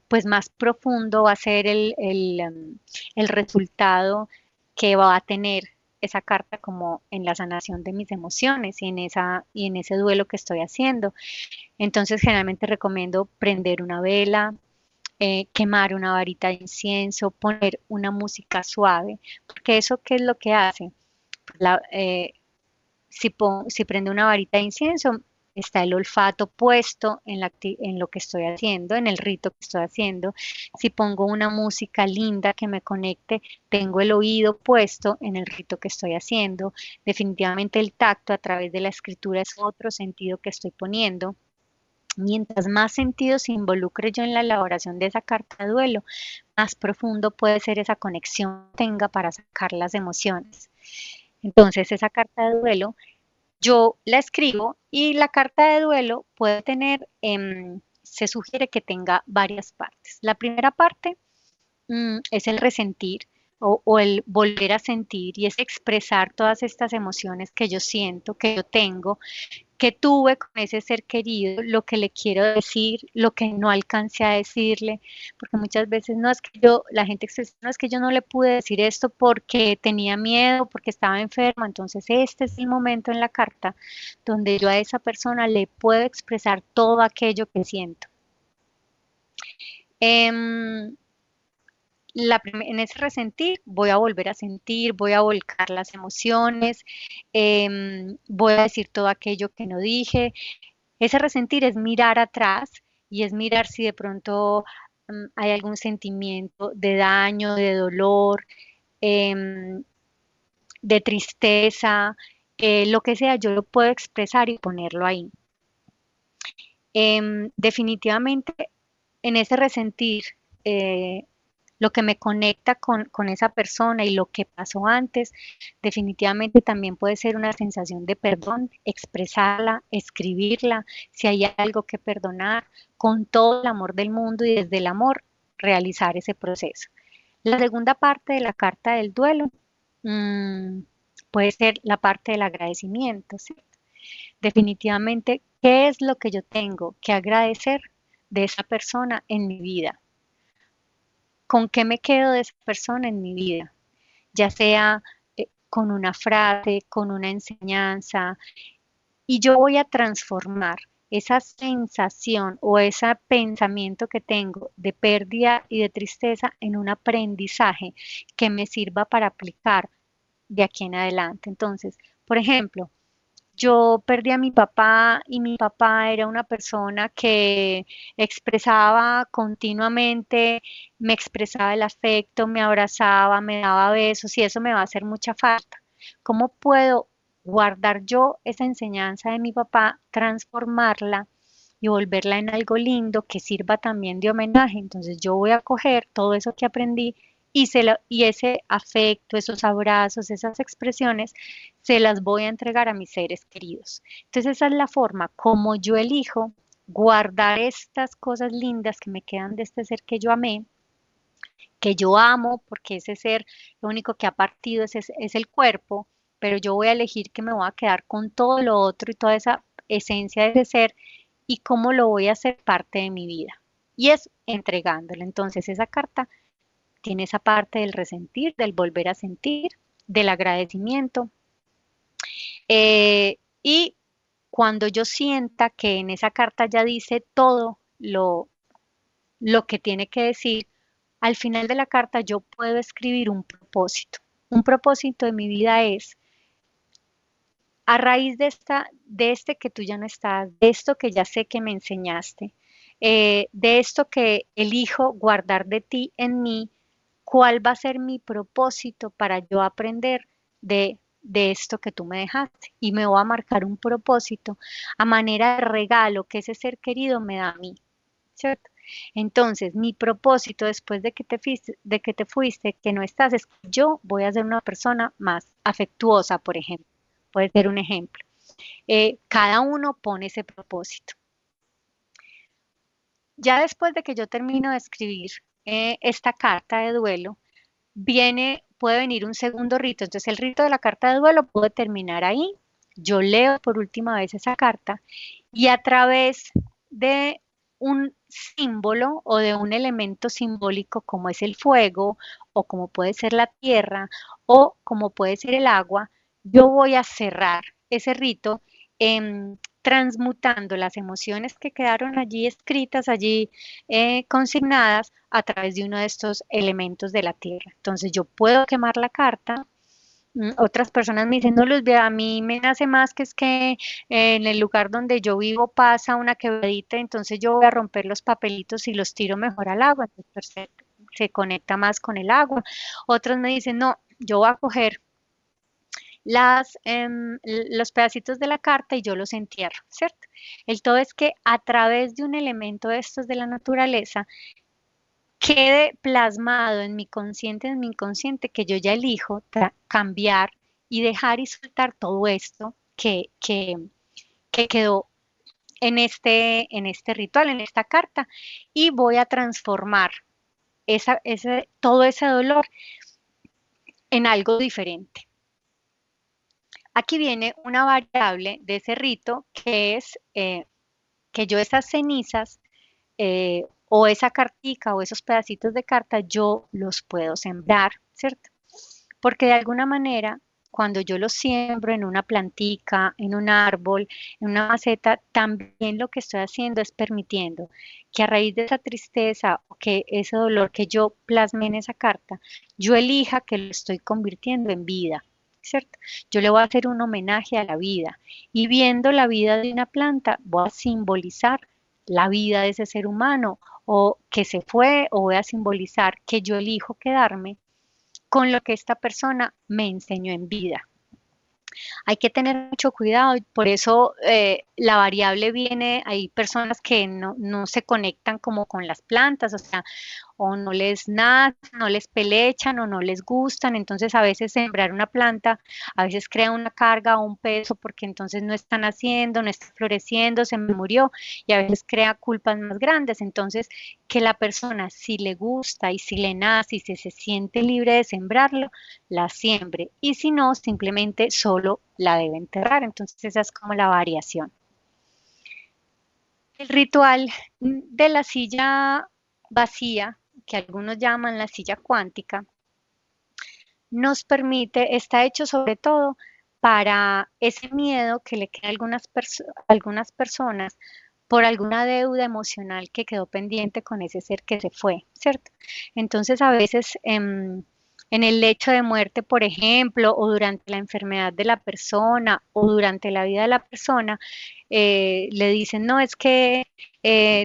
pues más profundo va a ser el resultado que va a tener esa carta como en la sanación de mis emociones y en ese duelo que estoy haciendo. Entonces generalmente recomiendo prender una vela, quemar una varita de incienso, poner una música suave, porque eso ¿qué es lo que hace? La, si prende una varita de incienso, está el olfato puesto en lo que estoy haciendo, en el rito que estoy haciendo. Si pongo una música linda que me conecte, tengo el oído puesto en el rito que estoy haciendo. Definitivamente el tacto a través de la escritura es otro sentido que estoy poniendo. Mientras más sentido se involucre yo en la elaboración de esa carta de duelo, más profundo puede ser esa conexión que tenga para sacar las emociones. Entonces, esa carta de duelo, yo la escribo y la carta de duelo puede tener, se sugiere que tenga varias partes. La primera parte es el resentir o el volver a sentir y es expresar todas estas emociones que yo siento, que yo tengo, que tuve con ese ser querido, lo que le quiero decir, lo que no alcancé a decirle, porque muchas veces no es que yo, la gente expresa, no es que yo no le pude decir esto porque tenía miedo, porque estaba enferma, entonces este es el momento en la carta donde yo a esa persona le puedo expresar todo aquello que siento. Em, en ese resentir voy a volver a sentir, voy a volcar las emociones, voy a decir todo aquello que no dije. Ese resentir es mirar atrás y es mirar si de pronto hay algún sentimiento de daño, de dolor, em, de tristeza, lo que sea, yo lo puedo expresar y ponerlo ahí. Definitivamente en ese resentir, eh, lo que me conecta con esa persona y lo que pasó antes, definitivamente también puede ser una sensación de perdón, expresarla, escribirla, si hay algo que perdonar, con todo el amor del mundo y desde el amor realizar ese proceso. La segunda parte de la carta del duelo mmm, puede ser la parte del agradecimiento, ¿cierto? Definitivamente, ¿qué es lo que yo tengo que agradecer de esa persona en mi vida? ¿Con qué me quedo de esa persona en mi vida? Ya sea con una frase, con una enseñanza, y yo voy a transformar esa sensación o ese pensamiento que tengo de pérdida y de tristeza en un aprendizaje que me sirva para aplicar de aquí en adelante. Entonces, por ejemplo, yo perdí a mi papá y mi papá era una persona que expresaba continuamente, me expresaba el afecto, me abrazaba, me daba besos y eso me va a hacer mucha falta. ¿Cómo puedo guardar yo esa enseñanza de mi papá, transformarla y volverla en algo lindo que sirva también de homenaje? Entonces yo voy a coger todo eso que aprendí y ese afecto, esos abrazos, esas expresiones, se las voy a entregar a mis seres queridos. Entonces esa es la forma como yo elijo guardar estas cosas lindas que me quedan de este ser que yo amé, que yo amo, porque ese ser lo único que ha partido es el cuerpo, pero yo voy a elegir que me voy a quedar con todo lo otro y toda esa esencia de ese ser y cómo lo voy a hacer parte de mi vida. Y es entregándole. Entonces esa carta tiene esa parte del resentir, del volver a sentir, del agradecimiento. Y cuando yo sienta que en esa carta ya dice todo lo que tiene que decir, al final de la carta yo puedo escribir un propósito. Un propósito de mi vida es, a raíz de este que tú ya no estás, de esto que ya sé que me enseñaste, de esto que elijo guardar de ti en mí, ¿cuál va a ser mi propósito para yo aprender de esto que tú me dejaste? Y me voy a marcar un propósito a manera de regalo que ese ser querido me da a mí, ¿cierto? Entonces, mi propósito después de que te fuiste, que no estás, es que yo voy a ser una persona más afectuosa, por ejemplo. Puede ser un ejemplo. Cada uno pone ese propósito. Ya después de que yo termino de escribir esta carta de duelo, puede venir un segundo rito. Entonces el rito de la carta de duelo puede terminar ahí. Yo leo por última vez esa carta y a través de un símbolo o de un elemento simbólico como es el fuego o como puede ser la tierra o como puede ser el agua, yo voy a cerrar ese rito transmutando las emociones que quedaron allí escritas, allí consignadas a través de uno de estos elementos de la tierra. Entonces yo puedo quemar la carta. Otras personas me dicen, no, Luz, a mí me nace más que es que en el lugar donde yo vivo pasa una quebradita, entonces yo voy a romper los papelitos y los tiro mejor al agua, entonces se conecta más con el agua. Otros me dicen, no, yo voy a coger los pedacitos de la carta y yo los entierro, ¿cierto? El todo es que a través de un elemento de estos de la naturaleza quede plasmado en mi consciente, en mi inconsciente, que yo ya elijo cambiar y dejar y soltar todo esto que quedó en este ritual, en esta carta, y voy a transformar todo ese dolor en algo diferente. Aquí viene una variable de ese rito que es que yo esas cenizas o esa cartica o esos pedacitos de carta yo los puedo sembrar, ¿cierto? Porque de alguna manera cuando yo los siembro en una plantica, en un árbol, en una maceta, también lo que estoy haciendo es permitiendo que a raíz de esa tristeza o que ese dolor que yo plasmé en esa carta, yo elija que lo estoy convirtiendo en vida, ¿cierto? Yo le voy a hacer un homenaje a la vida y viendo la vida de una planta voy a simbolizar la vida de ese ser humano o que se fue o voy a simbolizar que yo elijo quedarme con lo que esta persona me enseñó en vida. Hay que tener mucho cuidado y por eso la variable viene, hay personas que no se conectan como con las plantas, o sea, o no les nacen, no les pelechan o no les gustan, entonces a veces sembrar una planta a veces crea una carga o un peso porque entonces no están haciendo, no está floreciendo, se me murió y a veces crea culpas más grandes, entonces que la persona si le gusta y si le nace y si se siente libre de sembrarlo, la siembre y si no, simplemente solo la debe enterrar, entonces esa es como la variación. El ritual de la silla vacía, que algunos llaman la silla cuántica, nos permite, está hecho sobre todo para ese miedo que le queda a algunas personas por alguna deuda emocional que quedó pendiente con ese ser que se fue, ¿cierto? Entonces a veces en el lecho de muerte, por ejemplo, o durante la enfermedad de la persona o durante la vida de la persona, le dicen, no, es que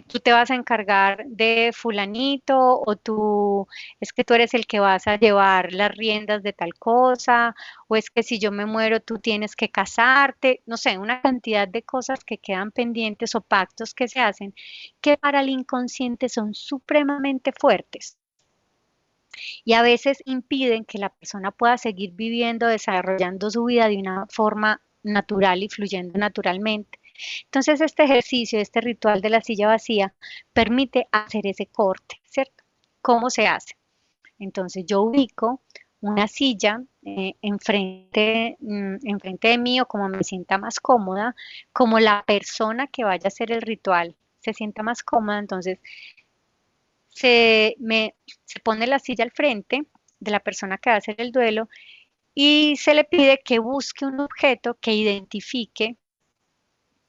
tú te vas a encargar de fulanito o es que tú eres el que vas a llevar las riendas de tal cosa, o es que si yo me muero tú tienes que casarte, no sé, una cantidad de cosas que quedan pendientes o pactos que se hacen que para el inconsciente son supremamente fuertes y a veces impiden que la persona pueda seguir viviendo, desarrollando su vida de una forma natural y fluyendo naturalmente. Entonces este ejercicio, este ritual de la silla vacía permite hacer ese corte, ¿cierto? ¿Cómo se hace? Entonces yo ubico una silla enfrente de mí o como me sienta más cómoda, como la persona que vaya a hacer el ritual se sienta más cómoda, entonces se pone la silla al frente de la persona que va a hacer el duelo y se le pide que busque un objeto que identifique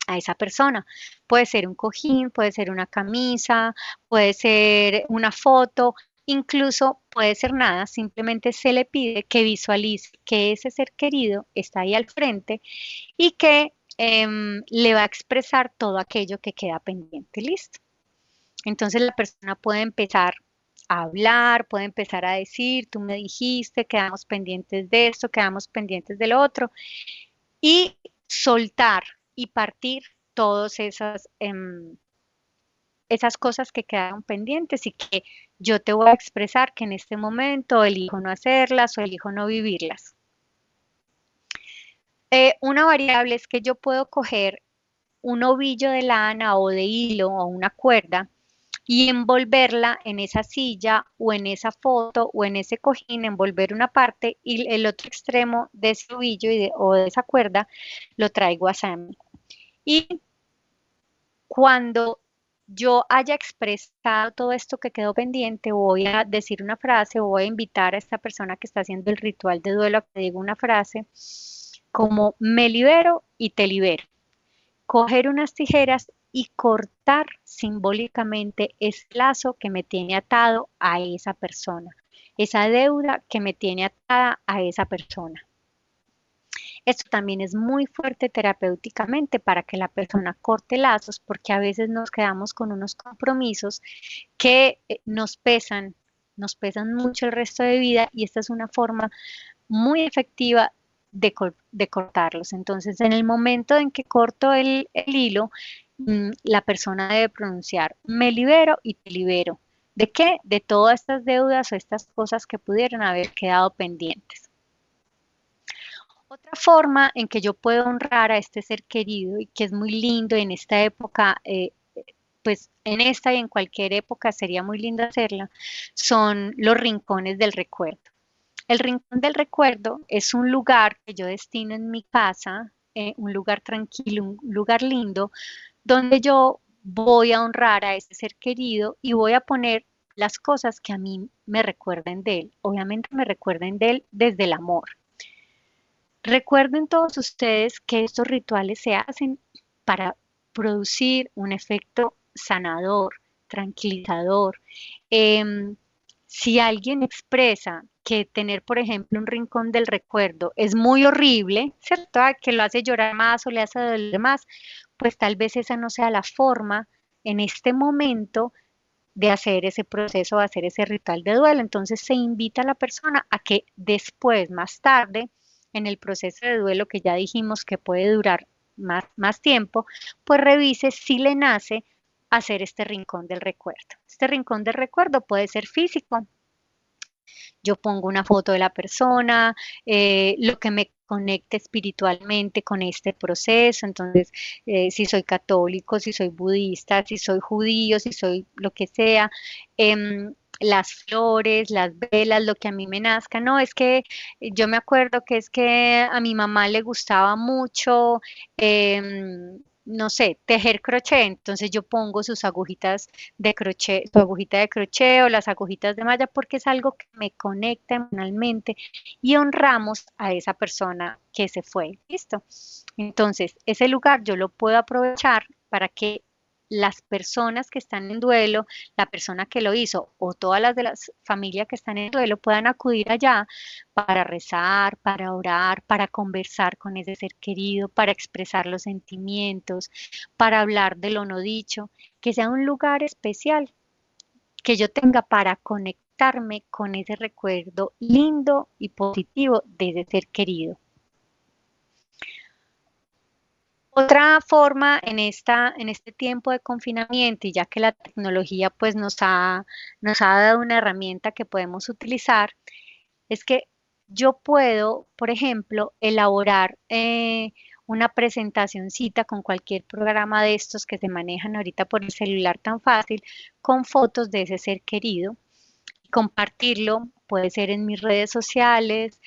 a esa persona. Puede ser un cojín, puede ser una camisa, puede ser una foto, incluso puede ser nada, simplemente se le pide que visualice que ese ser querido está ahí al frente y que le va a expresar todo aquello que queda pendiente. Listo. Entonces la persona puede empezar a hablar, puede empezar a decir, tú me dijiste, quedamos pendientes de esto, quedamos pendientes del otro, y soltar y partir todas esas cosas que quedaron pendientes y que yo te voy a expresar que en este momento elijo no hacerlas o elijo no vivirlas. Una variable es que yo puedo coger un ovillo de lana o de hilo o una cuerda y envolverla en esa silla o en esa foto o en ese cojín, envolver una parte y el otro extremo de ese ovillo o de esa cuerda lo traigo hacia mí. Y cuando yo haya expresado todo esto que quedó pendiente, voy a decir una frase o voy a invitar a esta persona que está haciendo el ritual de duelo a que diga una frase como me libero y te libero. Coger unas tijeras y cortar simbólicamente ese lazo que me tiene atado a esa persona, esa deuda que me tiene atada a esa persona. Esto también es muy fuerte terapéuticamente para que la persona corte lazos, porque a veces nos quedamos con unos compromisos que nos pesan mucho el resto de vida y esta es una forma muy efectiva de cortarlos. Entonces, en el momento en que corto el hilo, la persona debe pronunciar, me libero y te libero. ¿De qué? De todas estas deudas o estas cosas que pudieran haber quedado pendientes. Otra forma en que yo puedo honrar a este ser querido y que es muy lindo en esta época, pues en esta y en cualquier época sería muy lindo hacerla, son los rincones del recuerdo. El rincón del recuerdo es un lugar que yo destino en mi casa, un lugar tranquilo, un lugar lindo, donde yo voy a honrar a ese ser querido y voy a poner las cosas que a mí me recuerden de él. Obviamente me recuerden de él desde el amor. Recuerden todos ustedes que estos rituales se hacen para producir un efecto sanador, tranquilizador. Si alguien expresa que tener, por ejemplo, un rincón del recuerdo es muy horrible, ¿cierto? Que lo hace llorar más o le hace doler más, pues tal vez esa no sea la forma en este momento de hacer ese proceso, de hacer ese ritual de duelo. Entonces se invita a la persona a que después, más tarde, en el proceso de duelo que ya dijimos que puede durar más tiempo, pues revise si le nace hacer este rincón del recuerdo. Este rincón del recuerdo puede ser físico. Yo pongo una foto de la persona, lo que me conecte espiritualmente con este proceso. Entonces, si soy católico, si soy budista, si soy judío, si soy lo que sea, las flores, las velas, lo que a mí me nazca. No, es que yo me acuerdo que es que a mi mamá le gustaba mucho, no sé, tejer crochet. Entonces yo pongo sus agujitas de crochet, su agujita de crochet o las agujitas de malla, porque es algo que me conecta emocionalmente y honramos a esa persona que se fue. ¿Listo? Entonces, ese lugar yo lo puedo aprovechar para que las personas que están en duelo, la persona que lo hizo o todas las de la familia que están en duelo puedan acudir allá para rezar, para orar, para conversar con ese ser querido, para expresar los sentimientos, para hablar de lo no dicho, que sea un lugar especial que yo tenga para conectarme con ese recuerdo lindo y positivo de ese ser querido. Otra forma en este tiempo de confinamiento, y ya que la tecnología pues nos ha dado una herramienta que podemos utilizar, es que yo puedo, por ejemplo, elaborar una presentacioncita con cualquier programa de estos que se manejan ahorita por el celular tan fácil, con fotos de ese ser querido, compartirlo, puede ser en mis redes sociales,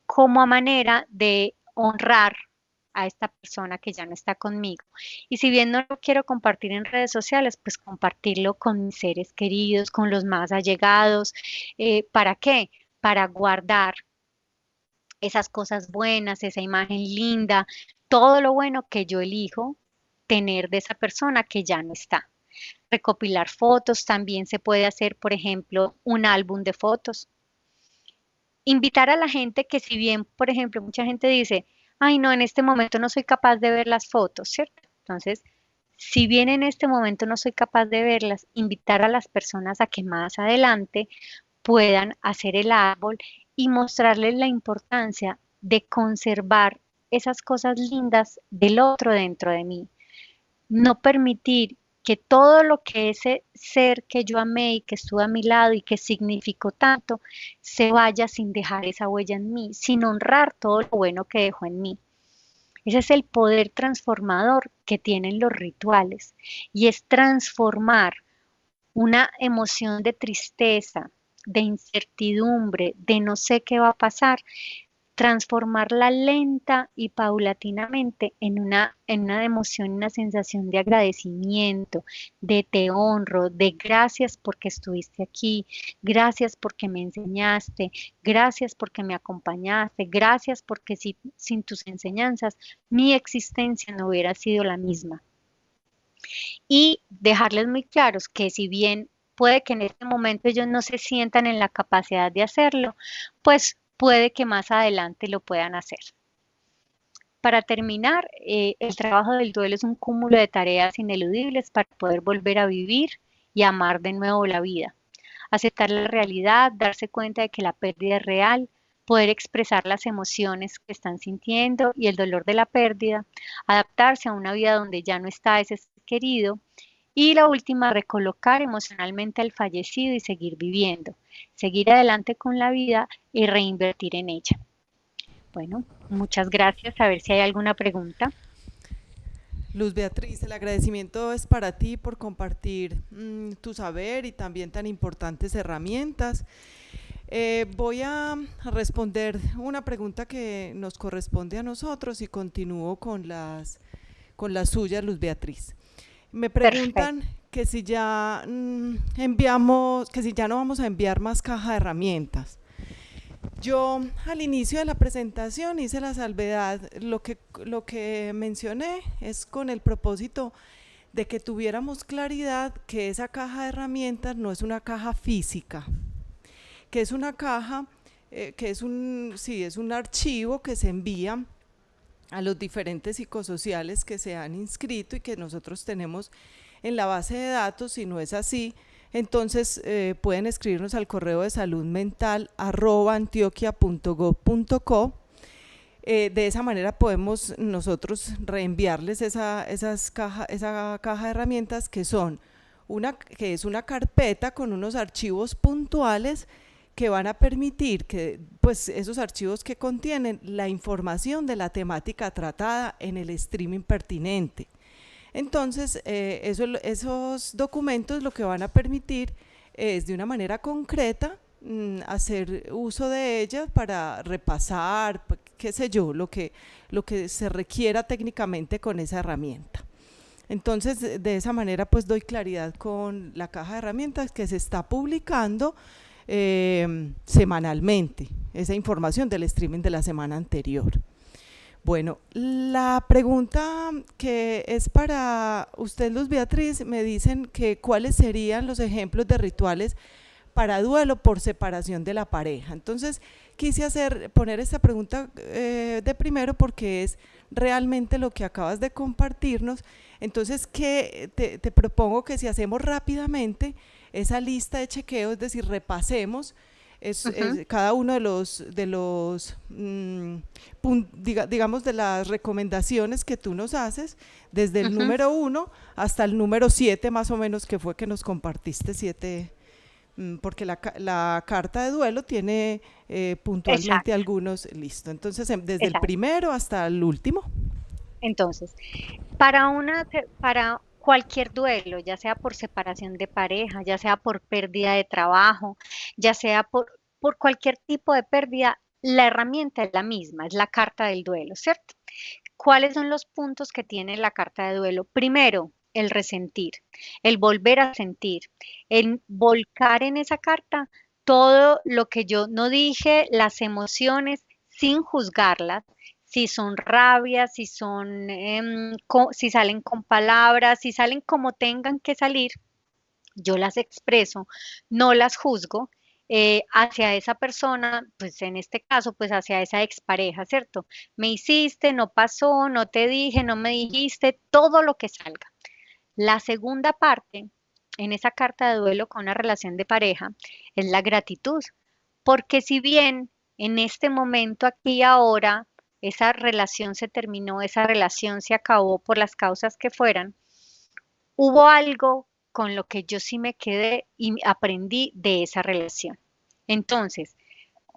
como a manera de honrar a esta persona que ya no está conmigo. Y si bien no lo quiero compartir en redes sociales, pues compartirlo con mis seres queridos, con los más allegados. ¿Para qué? Para guardar esas cosas buenas, esa imagen linda, todo lo bueno que yo elijo tener de esa persona que ya no está. Recopilar fotos, también se puede hacer, por ejemplo, un álbum de fotos. Invitar a la gente que si bien, por ejemplo, mucha gente dice, ay no, en este momento no soy capaz de ver las fotos, ¿cierto? Entonces, si bien en este momento no soy capaz de verlas, invitar a las personas a que más adelante puedan hacer el árbol y mostrarles la importancia de conservar esas cosas lindas del otro dentro de mí. No permitir que todo lo que ese ser que yo amé y que estuvo a mi lado y que significó tanto, se vaya sin dejar esa huella en mí, sin honrar todo lo bueno que dejó en mí. Ese es el poder transformador que tienen los rituales y es transformar una emoción de tristeza, de incertidumbre, de no sé qué va a pasar, transformarla lenta y paulatinamente en una emoción, una sensación de agradecimiento, de te honro, de gracias porque estuviste aquí, gracias porque me enseñaste, gracias porque me acompañaste, gracias porque sin tus enseñanzas mi existencia no hubiera sido la misma. Y dejarles muy claros que si bien puede que en este momento ellos no se sientan en la capacidad de hacerlo, pues puede que más adelante lo puedan hacer. Para terminar, el trabajo del duelo es un cúmulo de tareas ineludibles para poder volver a vivir y amar de nuevo la vida. Aceptar la realidad, darse cuenta de que la pérdida es real, poder expresar las emociones que están sintiendo y el dolor de la pérdida, adaptarse a una vida donde ya no está ese ser querido. Y la última, recolocar emocionalmente al fallecido y seguir viviendo, seguir adelante con la vida y reinvertir en ella. Bueno, muchas gracias. A ver si hay alguna pregunta. Luz Beatriz, el agradecimiento es para ti por compartir tu saber y también tan importantes herramientas. Voy a responder una pregunta que nos corresponde a nosotros y continúo con las suyas, Luz Beatriz. Me preguntan Perfecto. que si ya enviamos, que si ya no vamos a enviar más caja de herramientas. Yo al inicio de la presentación hice la salvedad, lo que mencioné es con el propósito de que tuviéramos claridad que esa caja de herramientas no es una caja física, que es una caja, que es un archivo que se envía a los diferentes psicosociales que se han inscrito y que nosotros tenemos en la base de datos. Si no es así, entonces pueden escribirnos al correo de saludmental@antioquia.gov.co. De esa manera podemos nosotros reenviarles esa caja de herramientas que es una carpeta con unos archivos puntuales que van a permitir que pues esos archivos que contienen la información de la temática tratada en el streaming pertinente. Entonces, esos documentos lo que van a permitir es de una manera concreta hacer uso de ellas para repasar, qué sé yo, lo que se requiera técnicamente con esa herramienta. Entonces, de esa manera, pues doy claridad con la caja de herramientas que se está publicando semanalmente, esa información del streaming de la semana anterior. Bueno, la pregunta que es para usted, Luz Beatriz, me dicen que cuáles serían los ejemplos de rituales para duelo por separación de la pareja. Entonces, poner esta pregunta de primero porque es realmente lo que acabas de compartirnos. Entonces, te propongo que si hacemos rápidamente esa lista de chequeo, es decir, repasemos Ujú, cada uno digamos, de las recomendaciones que tú nos haces, desde el ujú. número 1 hasta el número 7 más o menos, que fue que nos compartiste 7, porque la carta de duelo tiene puntualmente Exacto, algunos, listo. Entonces, desde el exacto. primero hasta el último. Entonces, para cualquier duelo, ya sea por separación de pareja, ya sea por pérdida de trabajo, ya sea por cualquier tipo de pérdida, la herramienta es la misma, es la carta del duelo, ¿cierto? ¿Cuáles son los puntos que tiene la carta de duelo? Primero, el resentir, el volver a sentir, el volcar en esa carta todo lo que yo no dije, las emociones sin juzgarlas, si son rabias, si son, si salen con palabras, si salen como tengan que salir, yo las expreso, no las juzgo hacia esa persona, pues en este caso, pues hacia esa expareja, ¿cierto? Me hiciste, no pasó, no te dije, no me dijiste, todo lo que salga. La segunda parte, en esa carta de duelo con una relación de pareja, es la gratitud, porque si bien en este momento, aquí y ahora, esa relación se terminó, esa relación se acabó por las causas que fueran, hubo algo con lo que yo sí me quedé y aprendí de esa relación. Entonces,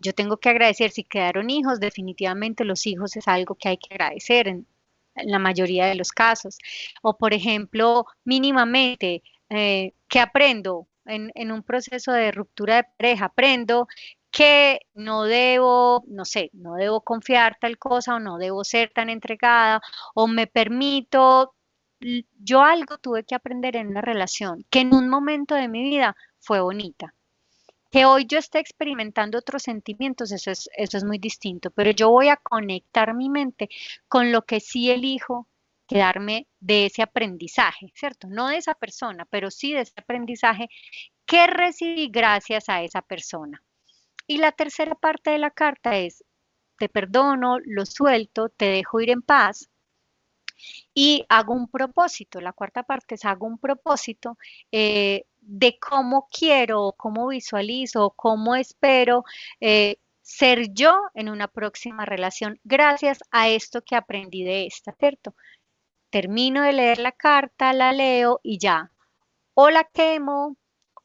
yo tengo que agradecer, si quedaron hijos, definitivamente los hijos es algo que hay que agradecer en la mayoría de los casos. O, por ejemplo, mínimamente, ¿qué aprendo en un proceso de ruptura de pareja? Aprendo que no debo, no sé, no debo confiar tal cosa o no debo ser tan entregada o me permito. Yo algo tuve que aprender en una relación que en un momento de mi vida fue bonita. Que hoy yo esté experimentando otros sentimientos, eso es muy distinto, pero yo voy a conectar mi mente con lo que sí elijo quedarme de ese aprendizaje, ¿cierto? No de esa persona, pero sí de ese aprendizaje que recibí gracias a esa persona. Y la tercera parte de la carta es, te perdono, lo suelto, te dejo ir en paz y hago un propósito. La cuarta parte es hago un propósito de cómo quiero, cómo visualizo, cómo espero. ser yo en una próxima relación gracias a esto que aprendí de esta, ¿cierto? Termino de leer la carta, la leo y ya, o la quemo,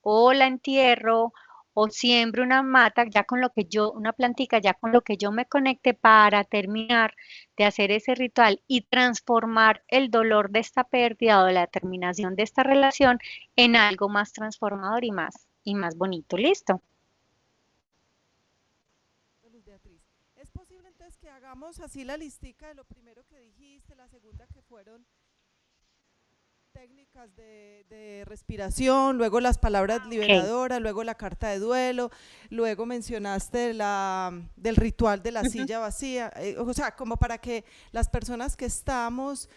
o la entierro, o siembro una mata, ya con lo que yo, una plantica, ya con lo que yo me conecte para terminar de hacer ese ritual y transformar el dolor de esta pérdida o de la terminación de esta relación en algo más transformador y más bonito. ¿Listo? Luz Beatriz. ¿Es posible entonces que hagamos así la listica de lo primero que dijiste, la segunda que fueron técnicas de respiración, luego las palabras Ok. liberadoras, luego la carta de duelo, luego mencionaste del ritual de la Ujú. silla vacía, o sea, como para que las personas que estamos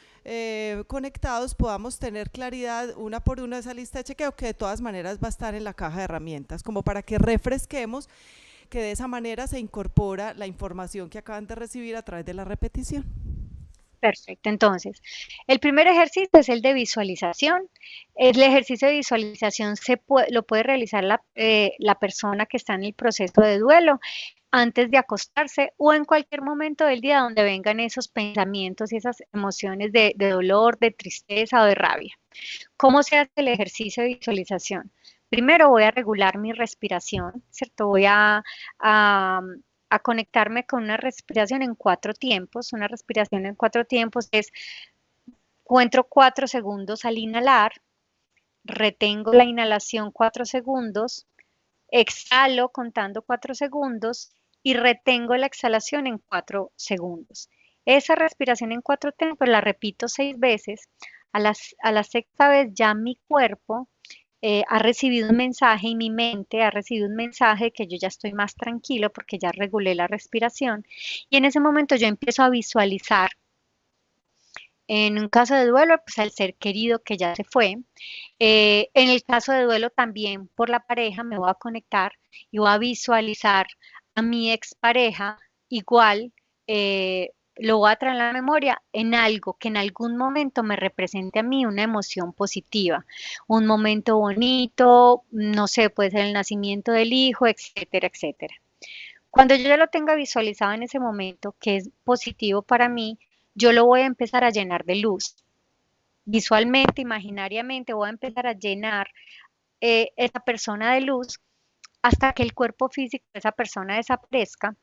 conectados podamos tener claridad una por una de esa lista de chequeo que de todas maneras va a estar en la caja de herramientas, como para que refresquemos que de esa manera se incorpora la información que acaban de recibir a través de la repetición. Perfecto. Entonces, el primer ejercicio es el de visualización. El ejercicio de visualización lo puede realizar la persona que está en el proceso de duelo antes de acostarse o en cualquier momento del día donde vengan esos pensamientos y esas emociones de dolor, de tristeza o de rabia. ¿Cómo se hace el ejercicio de visualización? Primero voy a regular mi respiración, ¿cierto? A, a conectarme con una respiración en 4 tiempos. Una respiración en 4 tiempos es, cuento 4 segundos al inhalar, retengo la inhalación 4 segundos, exhalo contando 4 segundos y retengo la exhalación en 4 segundos. Esa respiración en 4 tiempos la repito 6 veces. A la sexta vez ya mi cuerpo ha recibido un mensaje y mi mente ha recibido un mensaje de que yo ya estoy más tranquilo porque ya regulé la respiración. Y en ese momento yo empiezo a visualizar, en un caso de duelo, pues al ser querido que ya se fue. En el caso de duelo también por la pareja me voy a conectar y voy a visualizar a mi expareja igual, lo voy a traer en la memoria en algo que en algún momento me represente a mí una emoción positiva, un momento bonito, no sé, puede ser el nacimiento del hijo, etcétera, etcétera. Cuando yo ya lo tenga visualizado en ese momento, que es positivo para mí, yo lo voy a empezar a llenar de luz. Visualmente, imaginariamente, voy a empezar a llenar esa persona de luz hasta que el cuerpo físico de esa persona desaparezca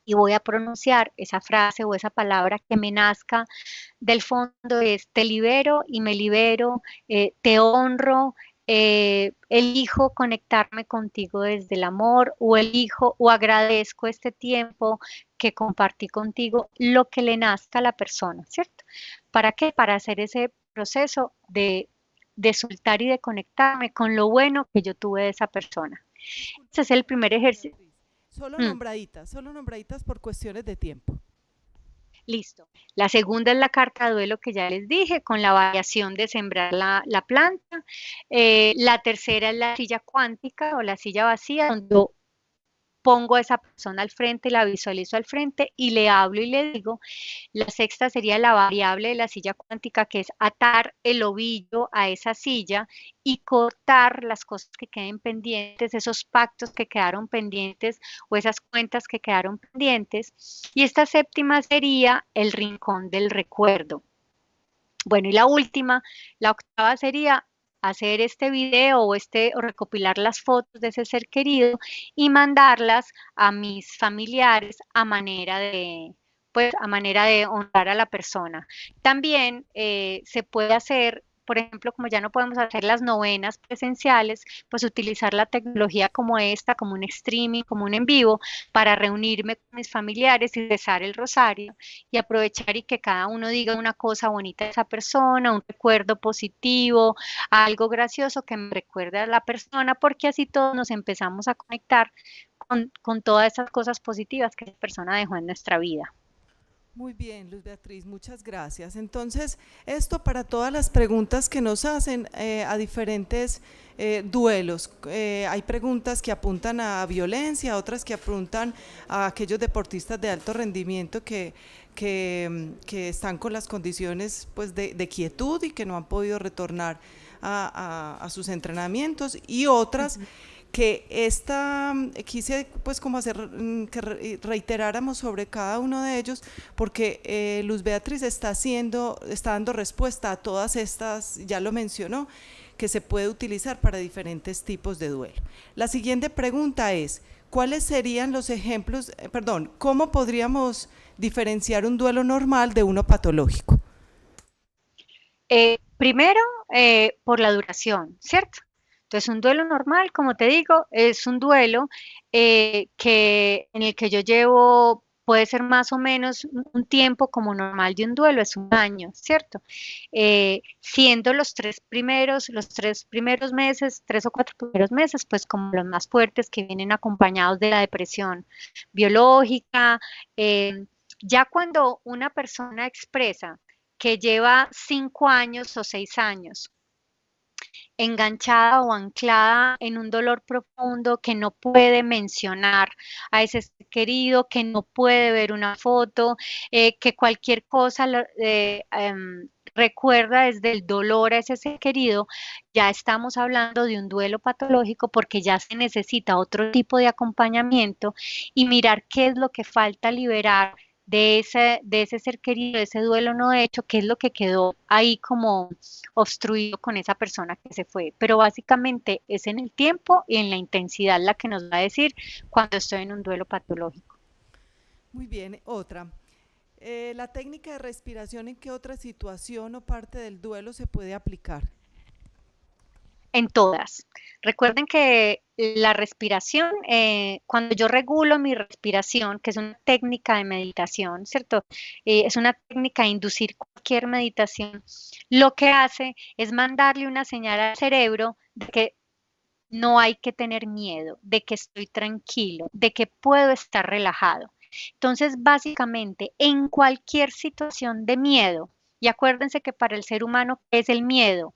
y voy a pronunciar esa frase o esa palabra que me nazca del fondo es te libero y me libero, te honro, elijo conectarme contigo desde el amor o elijo o agradezco este tiempo que compartí contigo, lo que le nazca a la persona, ¿cierto? ¿Para qué? Para hacer ese proceso de soltar y de conectarme con lo bueno que yo tuve de esa persona. Ese es Discúlpame, el primer Luz ejercicio. Beatriz. Mm. Solo nombraditas por cuestiones de tiempo. Listo. La segunda es la carta de duelo que ya les dije, con la variación de sembrar la planta. La tercera es la silla cuántica o la silla vacía, donde pongo a esa persona al frente, la visualizo al frente y le hablo y le digo. La sexta sería la variable de la silla cuántica, que es atar el ovillo a esa silla y cortar las cosas que queden pendientes, esos pactos que quedaron pendientes o esas cuentas que quedaron pendientes. Y esta séptima sería el rincón del recuerdo. Bueno, y la última, la octava sería hacer este video o recopilar las fotos de ese ser querido y mandarlas a mis familiares a manera de honrar a la persona. También se puede hacer, por ejemplo, como ya no podemos hacer las novenas presenciales, pues utilizar la tecnología como esta, como un streaming, como un en vivo, para reunirme con mis familiares y rezar el rosario y aprovechar y que cada uno diga una cosa bonita de esa persona, un recuerdo positivo, algo gracioso que me recuerde a la persona, porque así todos nos empezamos a conectar con todas esas cosas positivas que esa persona dejó en nuestra vida. Muy bien, Luz Beatriz, muchas gracias. Entonces, esto para todas las preguntas que nos hacen a diferentes duelos. Hay preguntas que apuntan a violencia, otras que apuntan a aquellos deportistas de alto rendimiento que están con las condiciones pues, de quietud y que no han podido retornar a sus entrenamientos y otras que quise pues como hacer que reiteráramos sobre cada uno de ellos, porque Luz Beatriz está dando respuesta a todas estas, ya lo mencionó, que se puede utilizar para diferentes tipos de duelo. La siguiente pregunta es, ¿cuáles serían los ejemplos, cómo podríamos diferenciar un duelo normal de uno patológico? Primero, por la duración, ¿cierto? Entonces, un duelo normal, como te digo, es un duelo en el que yo llevo, puede ser más o menos un tiempo como normal de un duelo, es un año, ¿cierto? Siendo los tres primeros meses, 3 o 4 primeros meses, pues como los más fuertes que vienen acompañados de la depresión biológica. Ya cuando una persona expresa que lleva 5 años o 6 años enganchada o anclada en un dolor profundo, que no puede mencionar a ese ser querido, que no puede ver una foto, que cualquier cosa recuerda desde el dolor a ese ser querido, ya estamos hablando de un duelo patológico, porque ya se necesita otro tipo de acompañamiento y mirar qué es lo que falta liberar de ese ser querido, de ese duelo no hecho, qué es lo que quedó ahí como obstruido con esa persona que se fue. Pero básicamente es en el tiempo y en la intensidad la que nos va a decir cuando estoy en un duelo patológico. Muy bien, otra. La técnica de respiración, ¿en qué otra situación o parte del duelo se puede aplicar? En todas. Recuerden que la respiración, cuando yo regulo mi respiración, que es una técnica de meditación, ¿cierto? Es una técnica de inducir cualquier meditación, lo que hace es mandarle una señal al cerebro de que no hay que tener miedo, de que estoy tranquilo, de que puedo estar relajado. Entonces, básicamente, en cualquier situación de miedo, y acuérdense que para el ser humano, ¿qué es el miedo?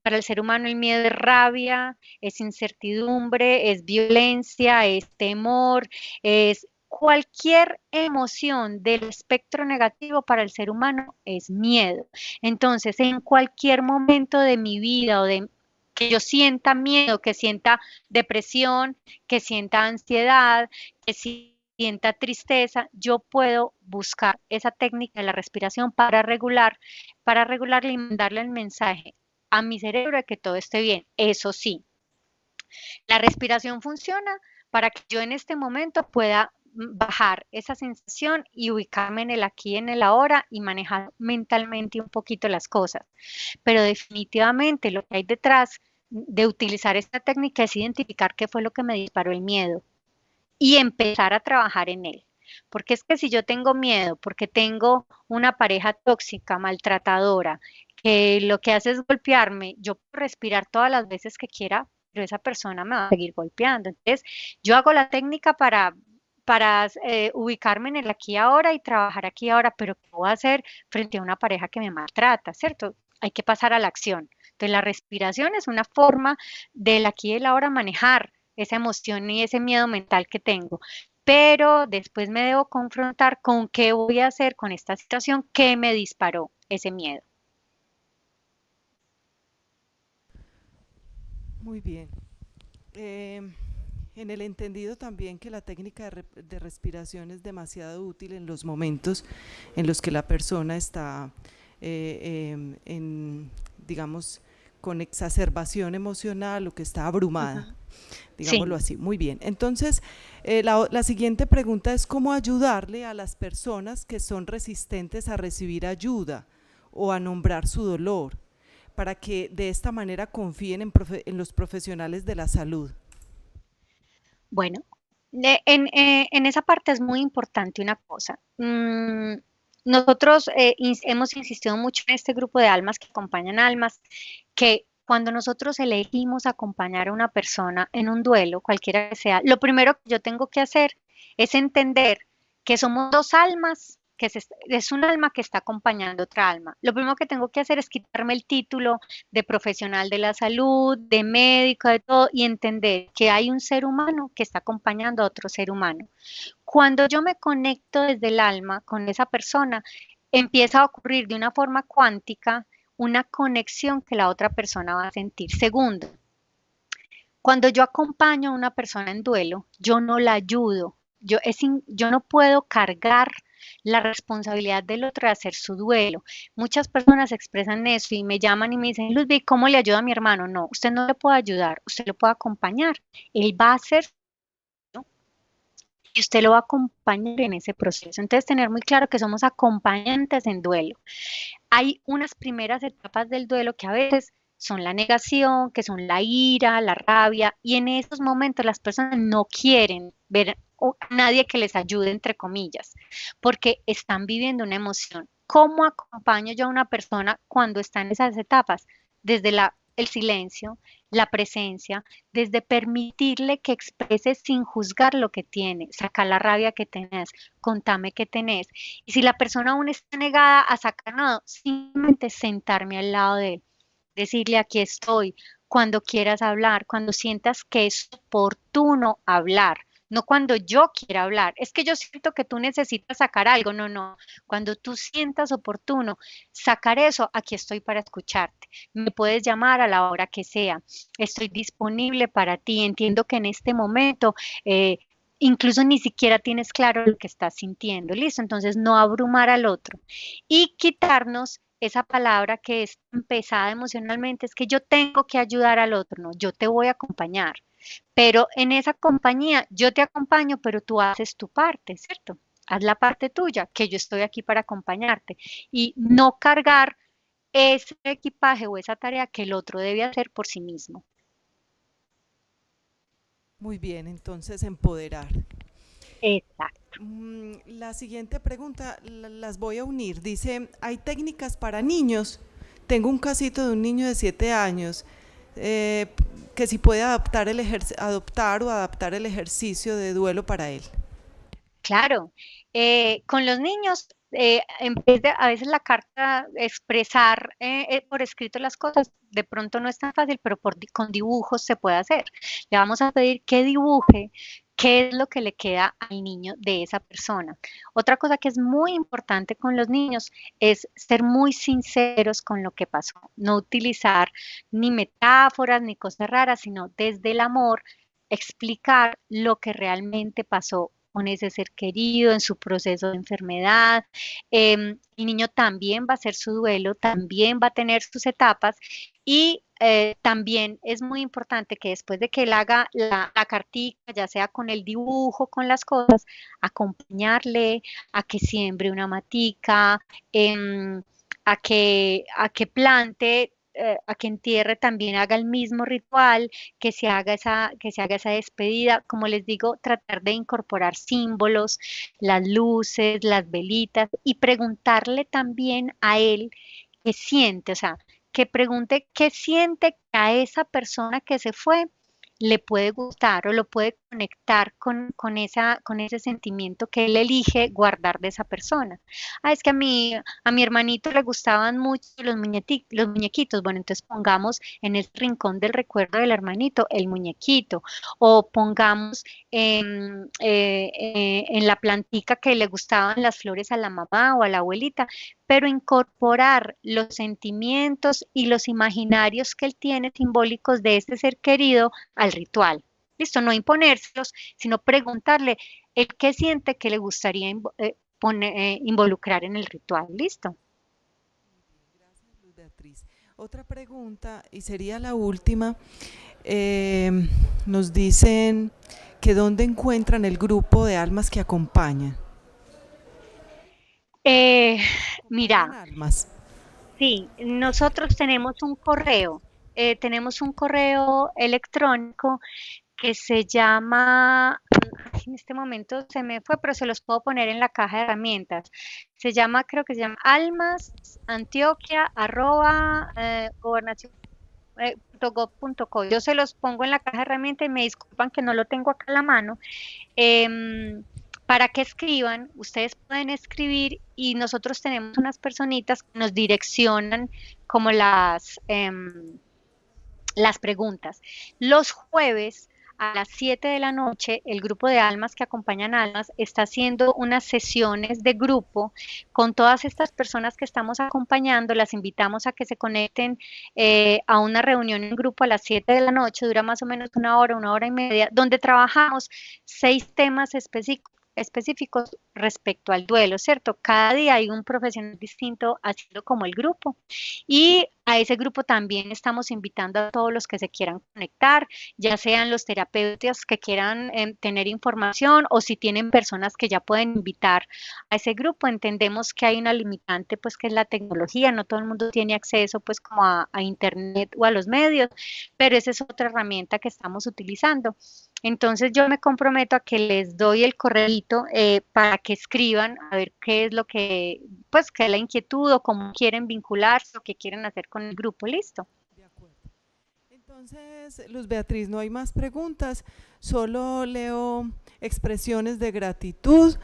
Para el ser humano el miedo es rabia, es incertidumbre, es violencia, es temor, es cualquier emoción del espectro negativo. Para el ser humano es miedo. Entonces, en cualquier momento de mi vida o de que yo sienta miedo, que sienta depresión, que sienta ansiedad, que sienta tristeza, yo puedo buscar esa técnica de la respiración para regularle y mandarle el mensaje a mi cerebro de que todo esté bien. Eso sí, la respiración funciona para que yo en este momento pueda bajar esa sensación y ubicarme en el aquí y en el ahora y manejar mentalmente un poquito las cosas. Pero definitivamente lo que hay detrás de utilizar esta técnica es identificar qué fue lo que me disparó el miedo y empezar a trabajar en él. Porque es que si yo tengo miedo, porque tengo una pareja tóxica, maltratadora, que lo que hace es golpearme, yo puedo respirar todas las veces que quiera, pero esa persona me va a seguir golpeando. Entonces, yo hago la técnica para ubicarme en el aquí y ahora y trabajar aquí y ahora, pero ¿qué voy a hacer frente a una pareja que me maltrata, cierto? Hay que pasar a la acción. Entonces, la respiración es una forma del aquí y el ahora manejar esa emoción y ese miedo mental que tengo. Pero después me debo confrontar con qué voy a hacer con esta situación que me disparó ese miedo. Muy bien. Eh, en el entendido también que la técnica de respiración es demasiado útil en los momentos en los que la persona está, digamos, con exacerbación emocional o que está abrumada, Ujú. digámoslo Sí. así. Muy bien. Entonces, la siguiente pregunta es cómo ayudarle a las personas que son resistentes a recibir ayuda o a nombrar su dolor, para que de esta manera confíen en los profesionales de la salud. Bueno, en esa parte es muy importante una cosa. Nosotros hemos insistido mucho en este grupo de almas que acompañan almas, que cuando nosotros elegimos acompañar a una persona en un duelo, cualquiera que sea, lo primero que yo tengo que hacer es entender que somos dos almas, que es un alma que está acompañando otra alma. Lo primero que tengo que hacer es quitarme el título de profesional de la salud, de médico, de todo, y entender que hay un ser humano que está acompañando a otro ser humano. Cuando yo me conecto desde el alma con esa persona, empieza a ocurrir de una forma cuántica una conexión que la otra persona va a sentir. Segundo, Cuando yo acompaño a una persona en duelo, yo no la ayudo. Yo no puedo cargar la responsabilidad del otro de hacer su duelo. Muchas personas expresan eso y me llaman y me dicen, Ludwig, ¿cómo le ayudo a mi hermano? No, usted no le puede ayudar, usted lo puede acompañar. Él va a hacer y usted lo va a acompañar en ese proceso. Entonces, tener muy claro que somos acompañantes en duelo. Hay unas primeras etapas del duelo que a veces son la negación, que son la ira, la rabia, y en esos momentos las personas no quieren ver a nadie que les ayude, entre comillas, porque están viviendo una emoción. ¿Cómo acompaño yo a una persona cuando está en esas etapas? Desde el silencio, la presencia, desde permitirle que exprese sin juzgar lo que tiene, sacar la rabia que tenés, contame qué tenés. Y si la persona aún está negada a sacar nada, simplemente sentarme al lado de él, decirle aquí estoy, cuando quieras hablar, cuando sientas que es oportuno hablar, no cuando yo quiera hablar. Es que yo siento que tú necesitas sacar algo, no, no. Cuando tú sientas oportuno sacar eso, aquí estoy para escucharte. Me puedes llamar a la hora que sea. Estoy disponible para ti. Entiendo que en este momento incluso ni siquiera tienes claro lo que estás sintiendo. Listo, entonces no abrumar al otro y quitarnos esa palabra que es tan pesada emocionalmente, es que yo tengo que ayudar al otro, no, yo te voy a acompañar, pero en esa compañía yo te acompaño, pero tú haces tu parte, ¿cierto? Haz la parte tuya, que yo estoy aquí para acompañarte y no cargar ese equipaje o esa tarea que el otro debe hacer por sí mismo. Muy bien, entonces empoderar. Exacto. La siguiente pregunta las voy a unir. Dice, ¿hay técnicas para niños? Tengo un casito de un niño de 7 años eh, que si puede adoptar o adaptar el ejercicio de duelo para él. Claro, con los niños, en vez de a veces la carta expresar por escrito las cosas, de pronto no es tan fácil, pero con dibujos se puede hacer. Le vamos a pedir que dibuje qué es lo que le queda al niño de esa persona. Otra cosa que es muy importante con los niños es ser muy sinceros con lo que pasó, no utilizar ni metáforas ni cosas raras, sino desde el amor explicar lo que realmente pasó con ese ser querido en su proceso de enfermedad. El niño también va a hacer su duelo, también va a tener sus etapas y también es muy importante que después de que él haga la cartica, ya sea con el dibujo, con las cosas, acompañarle a que siembre una matica, a que plante, a que entierre, también haga el mismo ritual, que se haga esa despedida. Como les digo, tratar de incorporar símbolos, las luces, las velitas y preguntarle también a él qué siente, o sea, que pregunte qué siente que a esa persona que se fue le puede gustar o lo puede conectar con ese sentimiento que él elige guardar de esa persona. Ah, es que a mi hermanito le gustaban mucho los muñequitos. Bueno, entonces pongamos en el rincón del recuerdo del hermanito el muñequito o pongamos en la plantica que le gustaban las flores a la mamá o a la abuelita, pero incorporar los sentimientos y los imaginarios que él tiene simbólicos de este ser querido al ritual. Listo, no imponérselos, sino preguntarle el qué siente que le gustaría involucrar en el ritual. Listo. Gracias, Luz Beatriz. Otra pregunta, y sería la última. Nos dicen que dónde encuentran el grupo de almas que acompañan. Eh, Acompañan mira, almas. sí, nosotros tenemos un correo electrónico que se llama, ay, en este momento se me fue, pero se los puedo poner en la caja de herramientas. Creo que se llama almasantioquia gobernación.gov.co. Yo se los pongo en la caja de herramientas y me disculpan que no lo tengo acá a la mano. Para que escriban, ustedes pueden escribir y nosotros tenemos unas personitas que nos direccionan como las preguntas. Los jueves a las 7 de la noche, el grupo de almas que acompañan almas está haciendo unas sesiones de grupo con todas estas personas que estamos acompañando. Las invitamos a que se conecten a una reunión en grupo a las 7 de la noche, dura más o menos una hora y media, donde trabajamos 6 temas específicos respecto al duelo, ¿cierto? Cada día hay un profesional distinto haciendo como el grupo y a ese grupo también estamos invitando a todos los que se quieran conectar, ya sean los terapeutas que quieran tener información o si tienen personas que ya pueden invitar a ese grupo. Entendemos que hay una limitante pues que es la tecnología, no todo el mundo tiene acceso pues como a internet o a los medios, pero esa es otra herramienta que estamos utilizando. Entonces yo me comprometo a que les doy el correíto para que escriban a ver qué es lo que, pues, qué es la inquietud o cómo quieren vincularse o qué quieren hacer con el grupo. Listo. De acuerdo. Entonces, Luz Beatriz, no hay más preguntas, solo leo expresiones de gratitud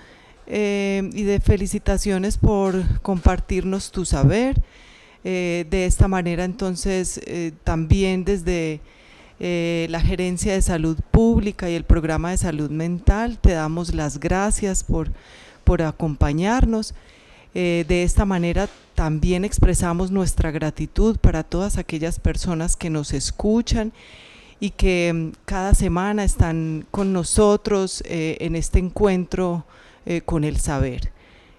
y de felicitaciones por compartirnos tu saber. De esta manera, entonces, también desde la Gerencia de Salud Pública y el Programa de Salud Mental, te damos las gracias por acompañarnos. De esta manera también expresamos nuestra gratitud para todas aquellas personas que nos escuchan y que cada semana están con nosotros en este encuentro con el saber.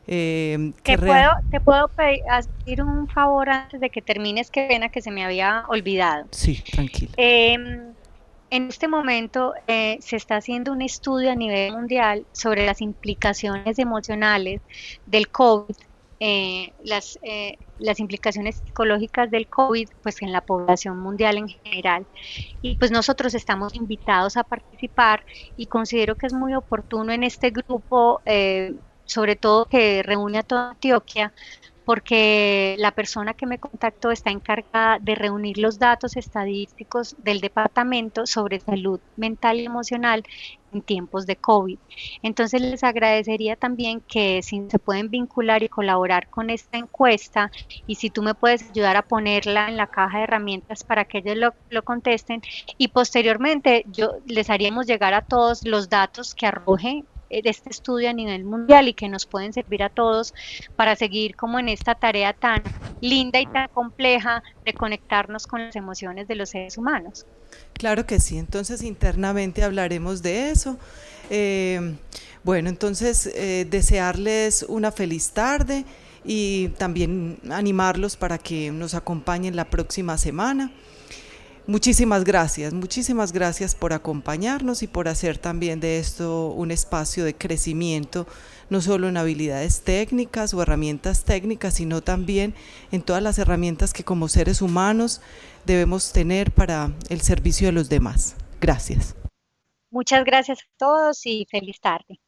Te puedo pedir un favor antes de que termines, qué pena que se me había olvidado. Sí, tranquila. En este momento se está haciendo un estudio a nivel mundial sobre las implicaciones emocionales del COVID, las implicaciones psicológicas del COVID pues en la población mundial en general. Y pues nosotros estamos invitados a participar y considero que es muy oportuno en este grupo, sobre todo que reúne a toda Antioquia, porque la persona que me contactó está encargada de reunir los datos estadísticos del departamento sobre salud mental y emocional en tiempos de COVID. Entonces les agradecería también que si se pueden vincular y colaborar con esta encuesta y si tú me puedes ayudar a ponerla en la caja de herramientas para que ellos lo contesten y posteriormente yo les haríamos llegar a todos los datos que arroje de este estudio a nivel mundial y que nos pueden servir a todos para seguir como en esta tarea tan linda y tan compleja de conectarnos con las emociones de los seres humanos. Claro que sí, entonces internamente hablaremos de eso. Bueno, entonces desearles una feliz tarde y también animarlos para que nos acompañen la próxima semana. Muchísimas gracias por acompañarnos y por hacer también de esto un espacio de crecimiento, no solo en habilidades técnicas o herramientas técnicas, sino también en todas las herramientas que como seres humanos debemos tener para el servicio de los demás. Gracias. Muchas gracias a todos y feliz tarde.